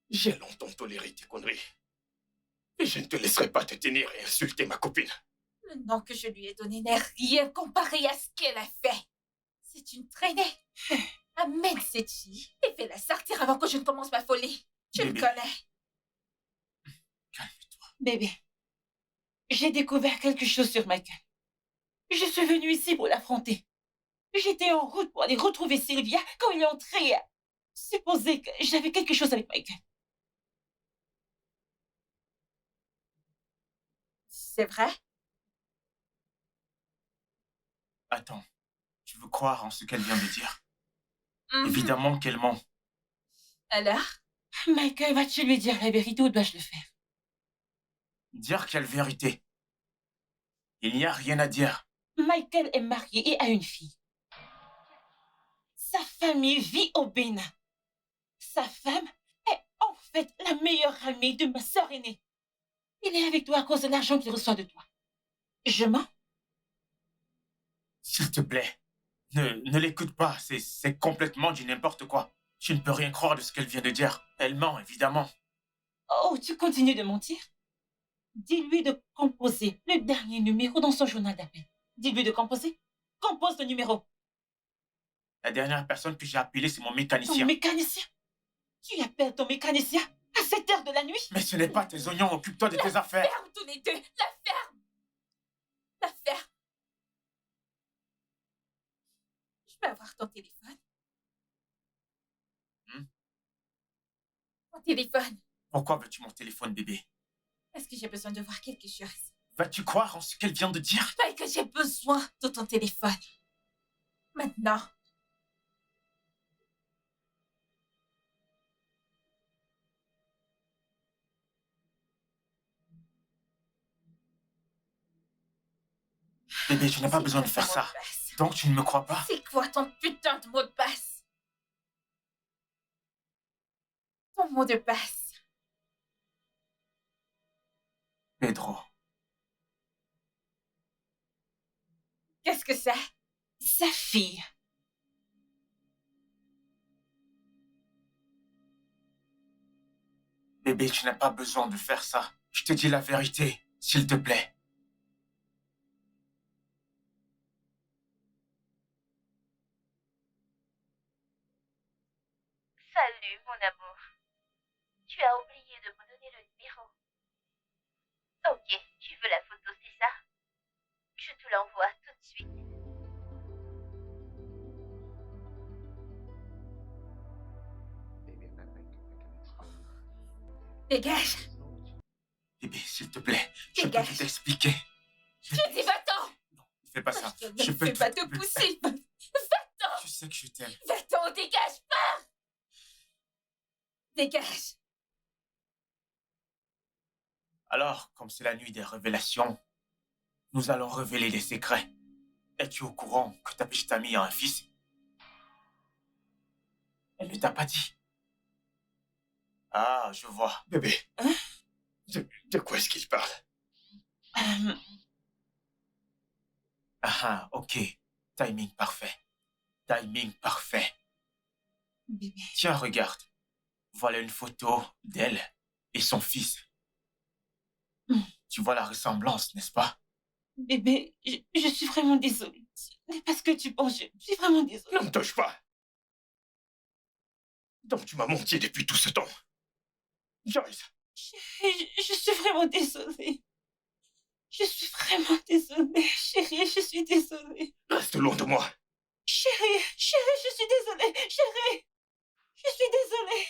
j'ai longtemps toléré tes conneries. Et je ne te laisserai pas te tenir et insulter ma copine. Le nom que je lui ai donné n'est rien comparé à ce qu'elle a fait. C'est une traînée. Amène cette fille et fais-la sortir avant que je ne commence ma folie. Tu me Bébé. connais. Calme-toi. Bébé, j'ai découvert quelque chose sur Michael. Je suis venue ici pour l'affronter. J'étais en route pour aller retrouver Sylvia quand il est entré à supposer que j'avais quelque chose avec Michael. C'est vrai? Attends. Tu veux croire en ce qu'elle vient de dire? Mhm. Évidemment qu'elle ment. Alors? Michael, vas-tu lui dire la vérité ou dois-je le faire? Dire quelle vérité? Il n'y a rien à dire. Michael est marié et a une fille. Sa famille vit au Bénin. Sa femme est en fait la meilleure amie de ma sœur aînée. Il est avec toi à cause de l'argent qu'il reçoit de toi. Je mens? S'il te plaît, ne l'écoute pas. C'est complètement du n'importe quoi. Tu ne peux rien croire de ce qu'elle vient de dire. Elle ment, évidemment. Oh, tu continues de mentir? Dis-lui de composer le dernier numéro dans son journal d'appel. Dis-lui de composer. Compose le numéro. La dernière personne que j'ai appelée, c'est mon Ton mécanicien. mécanicien? Tu appelles ton mécanicien à 7 heures de la nuit? Mais ce n'est pas tes oignons. Occupe-toi de tes affaires. Ferme tous les deux. La ferme. La ferme. Je peux avoir ton téléphone? Mon téléphone. Pourquoi veux-tu mon téléphone, bébé? Parce que j'ai besoin de voir quelque chose. Vas-tu croire en ce qu'elle vient de dire? Pas que j'ai besoin de ton téléphone. Maintenant. Bébé, tu n'as pas C'est besoin de quoi faire ton ça. mot de passe? Donc tu ne me crois pas? C'est quoi ton putain de mot de passe? Ton mot de passe. Pedro. Qu'est-ce que c'est? Sa fille. Bébé, tu n'as pas besoin de faire ça. Je te dis la vérité, s'il te plaît. Dégage. Bébé, s'il te plaît, je peux Dégage. tout expliquer. Je dis va-t'en. Ne fais pas ça. Je Je ne peux fais tout... pas te pousser. Va-t'en. Tu sais que je t'aime. Va-t'en, dégage, pars. Dégage. Alors, comme c'est la nuit des révélations, nous allons révéler des secrets. Es-tu au courant que ta petite amie a un fils? Elle ne t'a pas dit. Ah, je vois. Bébé, Hein? de quoi est-ce qu'il parle? Ah, ok. Timing parfait. Timing parfait. Bébé, Tiens, regarde. Voilà une photo d'elle et son fils. Tu vois la ressemblance, n'est-ce pas? bébé, je suis vraiment désolée. Ce n'est pas ce que tu penses, je suis vraiment désolée. Ne me touche pas! Donc tu m'as menti depuis tout ce temps. Joyce, Je suis vraiment désolée. Je suis vraiment désolée. Chérie, je suis désolée. reste loin de moi. Chérie, je suis désolée. Chérie, je suis désolée.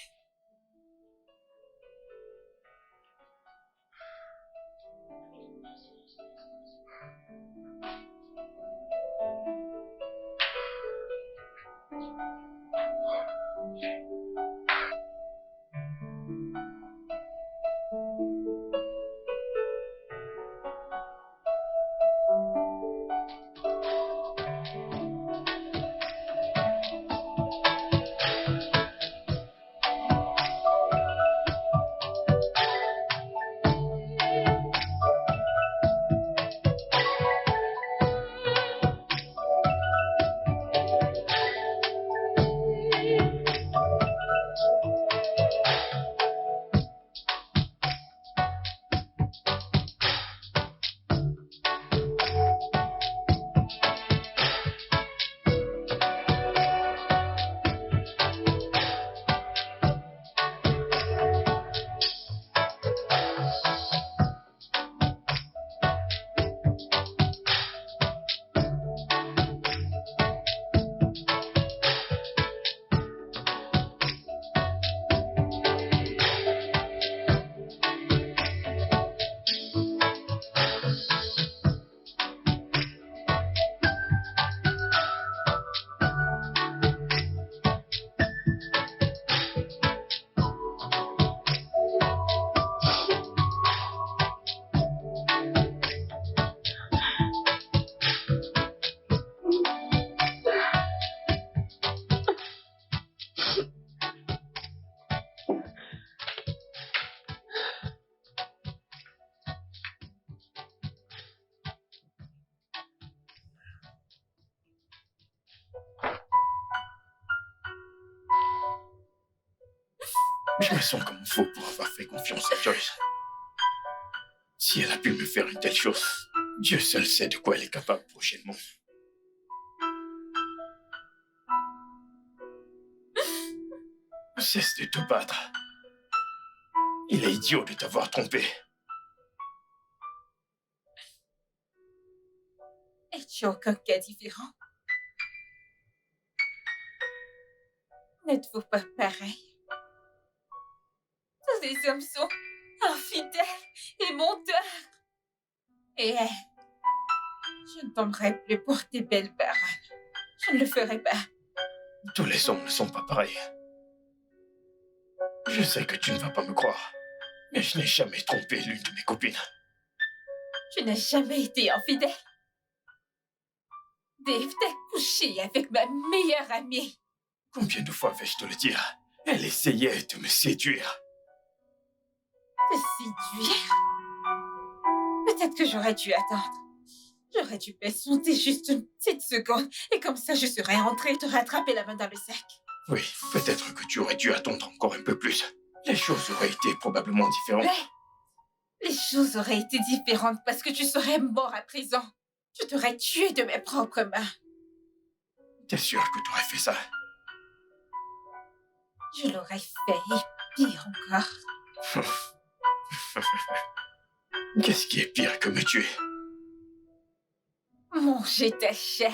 Je me sens comme un fou pour avoir fait confiance à Joyce. Si elle a pu me faire une telle chose, Dieu seul sait de quoi elle est capable prochainement. Cesse de te battre. Il est idiot de t'avoir trompé. Es-tu aucun cas différent? N'êtes-vous pas pareil? Tous les hommes sont infidèles et menteurs. Et elle, je ne tomberai plus pour tes belles paroles. Je ne le ferai pas. Tous les hommes ne sont pas pareils. Je sais que tu ne vas pas me croire, mais je n'ai jamais trompé l'une de mes copines. Tu n'as jamais été infidèle. Dave t'a couché avec ma meilleure amie. Combien de fois vais-je te le dire? Elle essayait de me séduire. Te séduire? Peut-être que j'aurais dû attendre. J'aurais dû patienter juste une petite seconde et comme ça je serais rentrée et te rattraper la main dans le sac. Oui, peut-être que tu aurais dû attendre encore un peu plus. Les choses auraient été probablement différentes. Mais les choses auraient été différentes parce que tu serais mort à présent. Je t'aurais tué de mes propres mains. T'es sûr que tu aurais fait ça? Je l'aurais fait et pire encore. Qu'est-ce qui est pire que me tuer? Manger ta chair.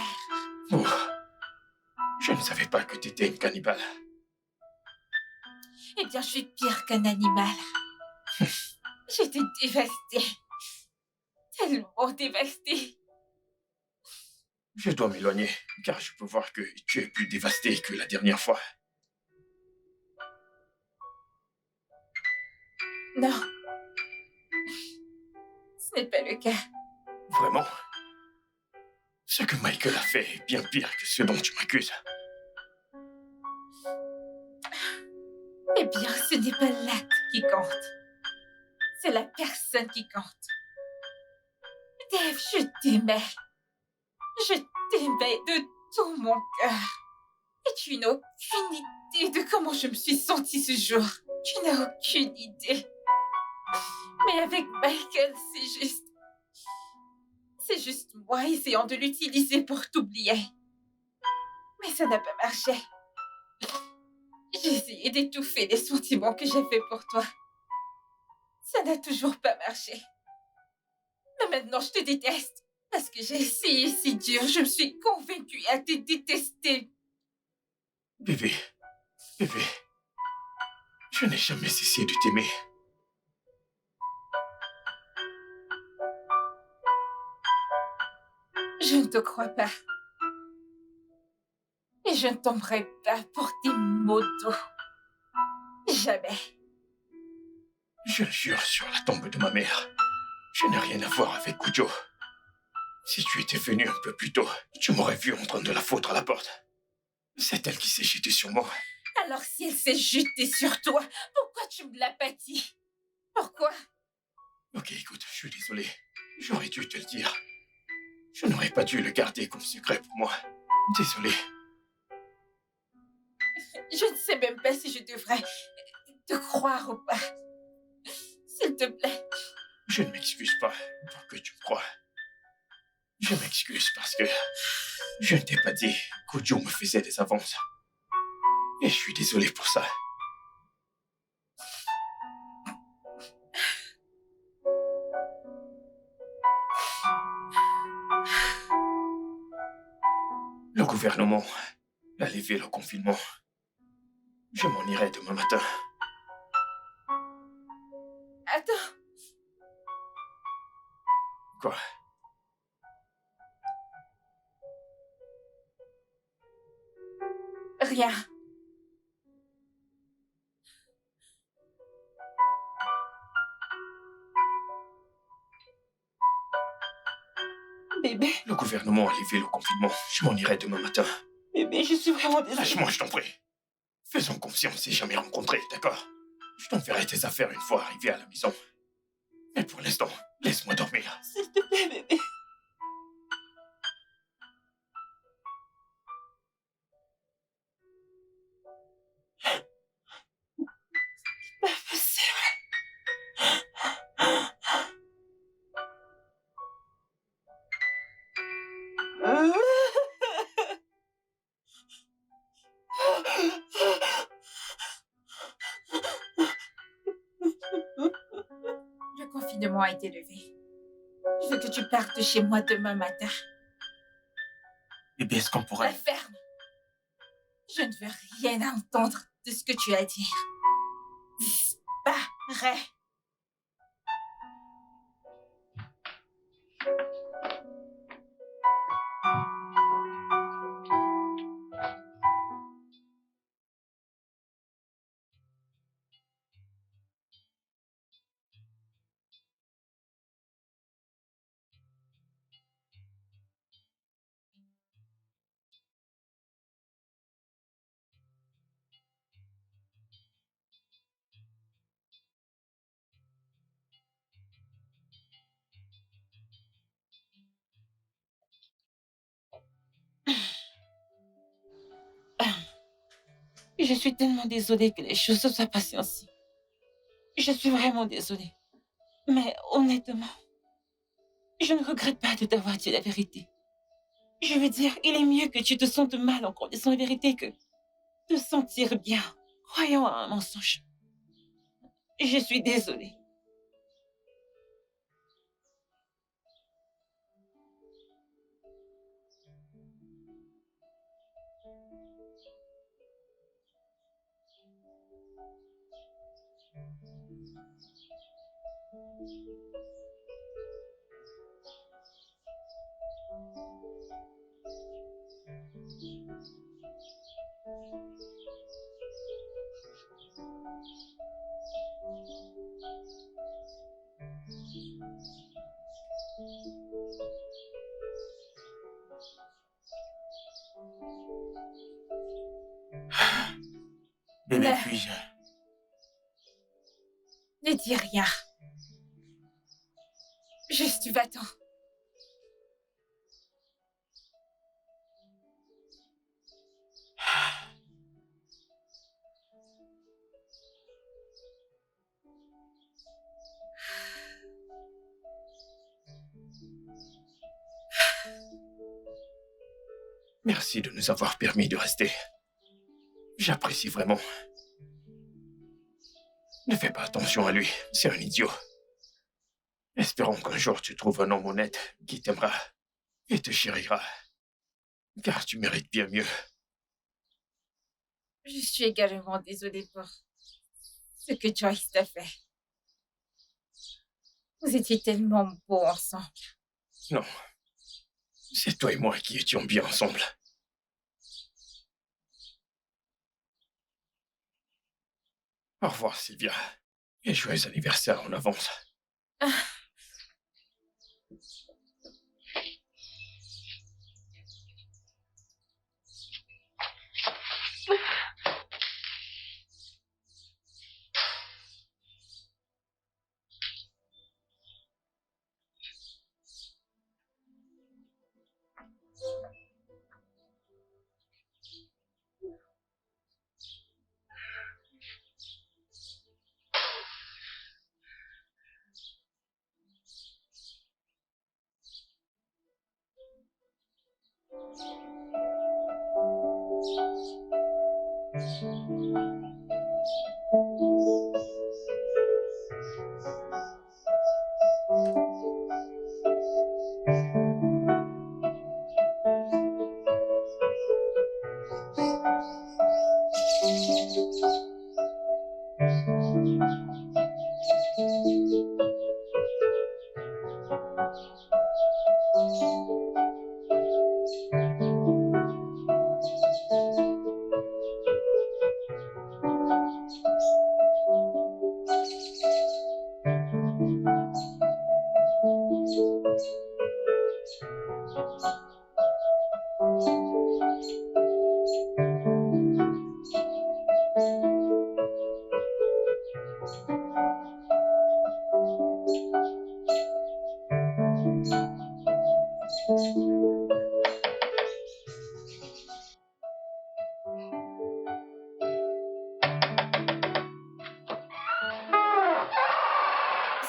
Oh, je ne savais pas que t'étais une cannibale. Eh bien, je suis pire qu'un animal. J'étais dévastée. Tellement dévastée. Je dois m'éloigner, car je peux voir que tu es plus dévasté que la dernière fois. Non. Ce n'est pas le cas. Vraiment? Ce que Michael a fait est bien pire que ce dont tu m'accuses. Eh bien, ce n'est pas l'acte qui compte. C'est la personne qui compte. Dave, je t'aimais. Je t'aimais de tout mon cœur. Et tu n'as aucune idée de comment je me suis sentie ce jour. Tu n'as aucune idée. Mais avec Michael, c'est juste... C'est juste moi essayant de l'utiliser pour t'oublier. Mais ça n'a pas marché. J'ai essayé d'étouffer les sentiments que j'avais pour toi. Ça n'a toujours pas marché. Mais maintenant, je te déteste. Parce que j'ai essayé si dur, je me suis convaincue à te détester. Bébé, je n'ai jamais cessé de t'aimer. Je ne te crois pas. Et je ne tomberai pas pour tes mots doux. Jamais. Je jure sur la tombe de ma mère, je n'ai rien à voir avec Kujo. Si tu étais venu un peu plus tôt, tu m'aurais vu en train de la foutre à la porte. C'est elle qui s'est jetée sur moi. Alors si elle s'est jetée sur toi, pourquoi tu me l'as pas dit? Pourquoi? Ok, écoute, je suis désolé. J'aurais dû te le dire. Je n'aurais pas dû le garder comme secret pour moi. Désolé. Je ne sais même pas si je devrais te croire ou pas. S'il te plaît. Je ne m'excuse pas pour que tu me crois. Je m'excuse parce que je ne t'ai pas dit qu'Ojo me faisait des avances. Et je suis désolé pour ça. Le gouvernement a levé le confinement. Je m'en irai demain matin. Attends. Quoi? Rien. Bébé, Le gouvernement a levé le confinement. Je m'en irai demain matin. bébé, je suis vraiment désolée. Lâche-moi, je t'en prie. Faisons comme si on s'est jamais rencontrés, d'accord? Je t'enverrai tes affaires une fois arrivé à la maison. Mais pour l'instant, laisse-moi dormir. S'il te plaît, bébé. Pas possible. Le confinement a été levé. Je veux que tu partes de chez moi demain matin. Bébé, est-ce qu'on La pourrait... ferme. Je ne veux rien entendre de ce que tu as à dire. Disparais. Je suis tellement désolée que les choses se soient passées ainsi. Je suis vraiment désolée. Mais honnêtement, je ne regrette pas de t'avoir dit la vérité. Je veux dire, il est mieux que tu te sentes mal en connaissant la vérité que te sentir bien, croyant à un mensonge. Je suis désolée. Bébé, Ne, puis-je... ne dis rien. Juste va-t'en. Merci de nous avoir permis de rester. J'apprécie vraiment. Ne fais pas attention à lui, c'est un idiot. Espérons qu'un jour tu trouves un homme honnête qui t'aimera et te chérira. Car tu mérites bien mieux. Je suis également désolée pour ce que Joyce t'a fait. Vous étiez tellement beaux ensemble. Non. C'est toi et moi qui étions bien ensemble. Au revoir, Sylvia. Et joyeux anniversaire en avance.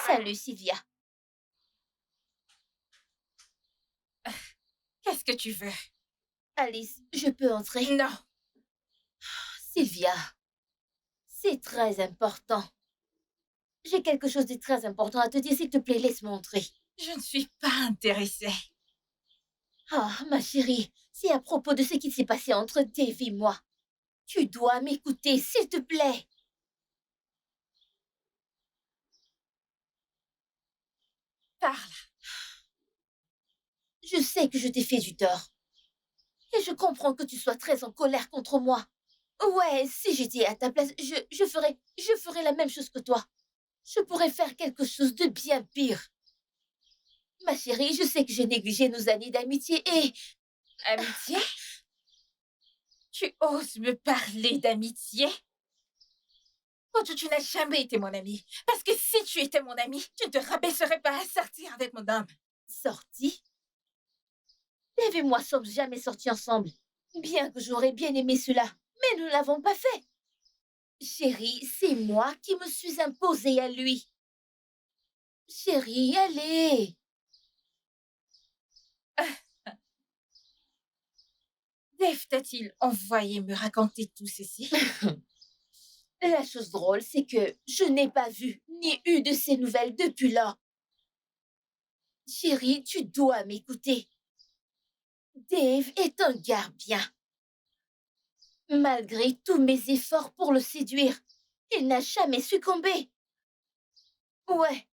Salut, Sylvia. Qu'est-ce que tu veux? Alice, je peux entrer? Non. Sylvia, c'est très important. J'ai quelque chose de très important à te dire. S'il te plaît, laisse-moi entrer. Je ne suis pas intéressée. Ah, ma chérie, c'est à propos de ce qui s'est passé entre Dave et moi. Tu dois m'écouter, s'il te plaît. Parle. Je sais que je t'ai fait du tort. Et je comprends que tu sois très en colère contre moi. Ouais, si j'étais à ta place, je ferais la même chose que toi. Je pourrais faire quelque chose de bien pire. Ma chérie, je sais que j'ai négligé nos années d'amitié et... Amitié? Tu oses me parler d'amitié? Oh, tu n'as jamais été mon ami. Parce que si tu étais mon ami, tu ne te rabaisserais pas à sortir avec mon homme. Sorti? Dave et moi sommes jamais sortis ensemble. Bien que j'aurais bien aimé cela, mais nous ne l'avons pas fait. Chérie, c'est moi qui me suis imposée à lui. Chérie, allez. Dave t'a-t-il envoyé me raconter tout ceci? La chose drôle, c'est que je n'ai pas vu ni eu de ces nouvelles depuis lors. Chérie, tu dois m'écouter. Dave est un gars bien. Malgré tous mes efforts pour le séduire, il n'a jamais succombé. Ouais,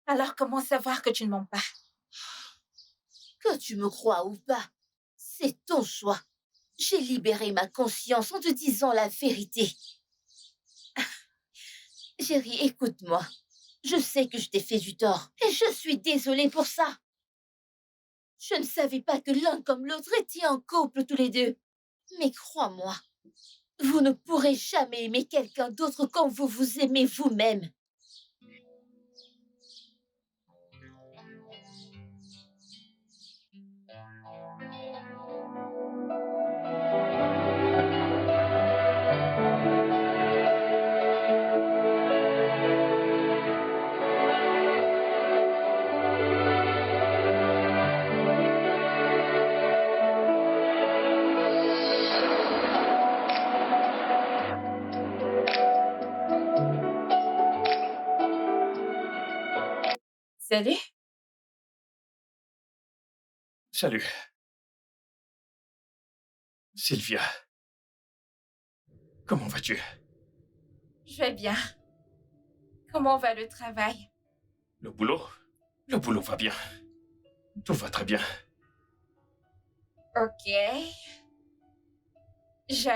Alors comment savoir que tu ne mens pas? Que tu me crois ou pas, c'est ton choix. J'ai libéré ma conscience en te disant la vérité. Chérie, écoute-moi. Je sais que je t'ai fait du tort et je suis désolée pour ça. Je ne savais pas que l'un comme l'autre étaient en couple tous les deux. Mais crois-moi, vous ne pourrez jamais aimer quelqu'un d'autre comme vous vous aimez vous-même. Salut. Salut. Sylvia. Comment vas-tu? Je vais bien. Comment va le travail? Le boulot? Le boulot va bien. Tout va très bien. Ok. Je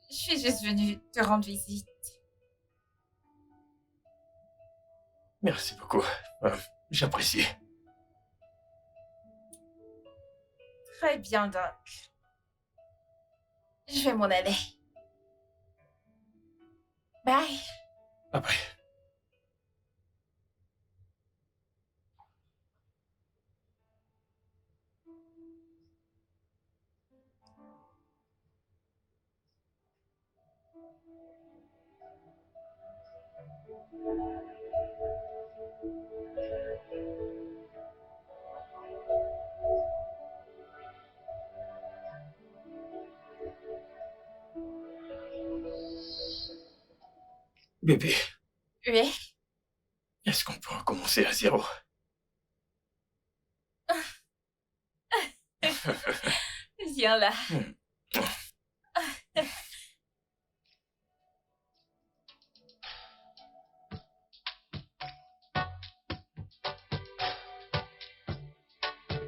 suis juste venue te rendre visite. Merci beaucoup. J'apprécie. Très bien donc. Je vais m'en aller. Bye. Bye bye. Bébé, Oui. est-ce qu'on peut recommencer à zéro? Viens là.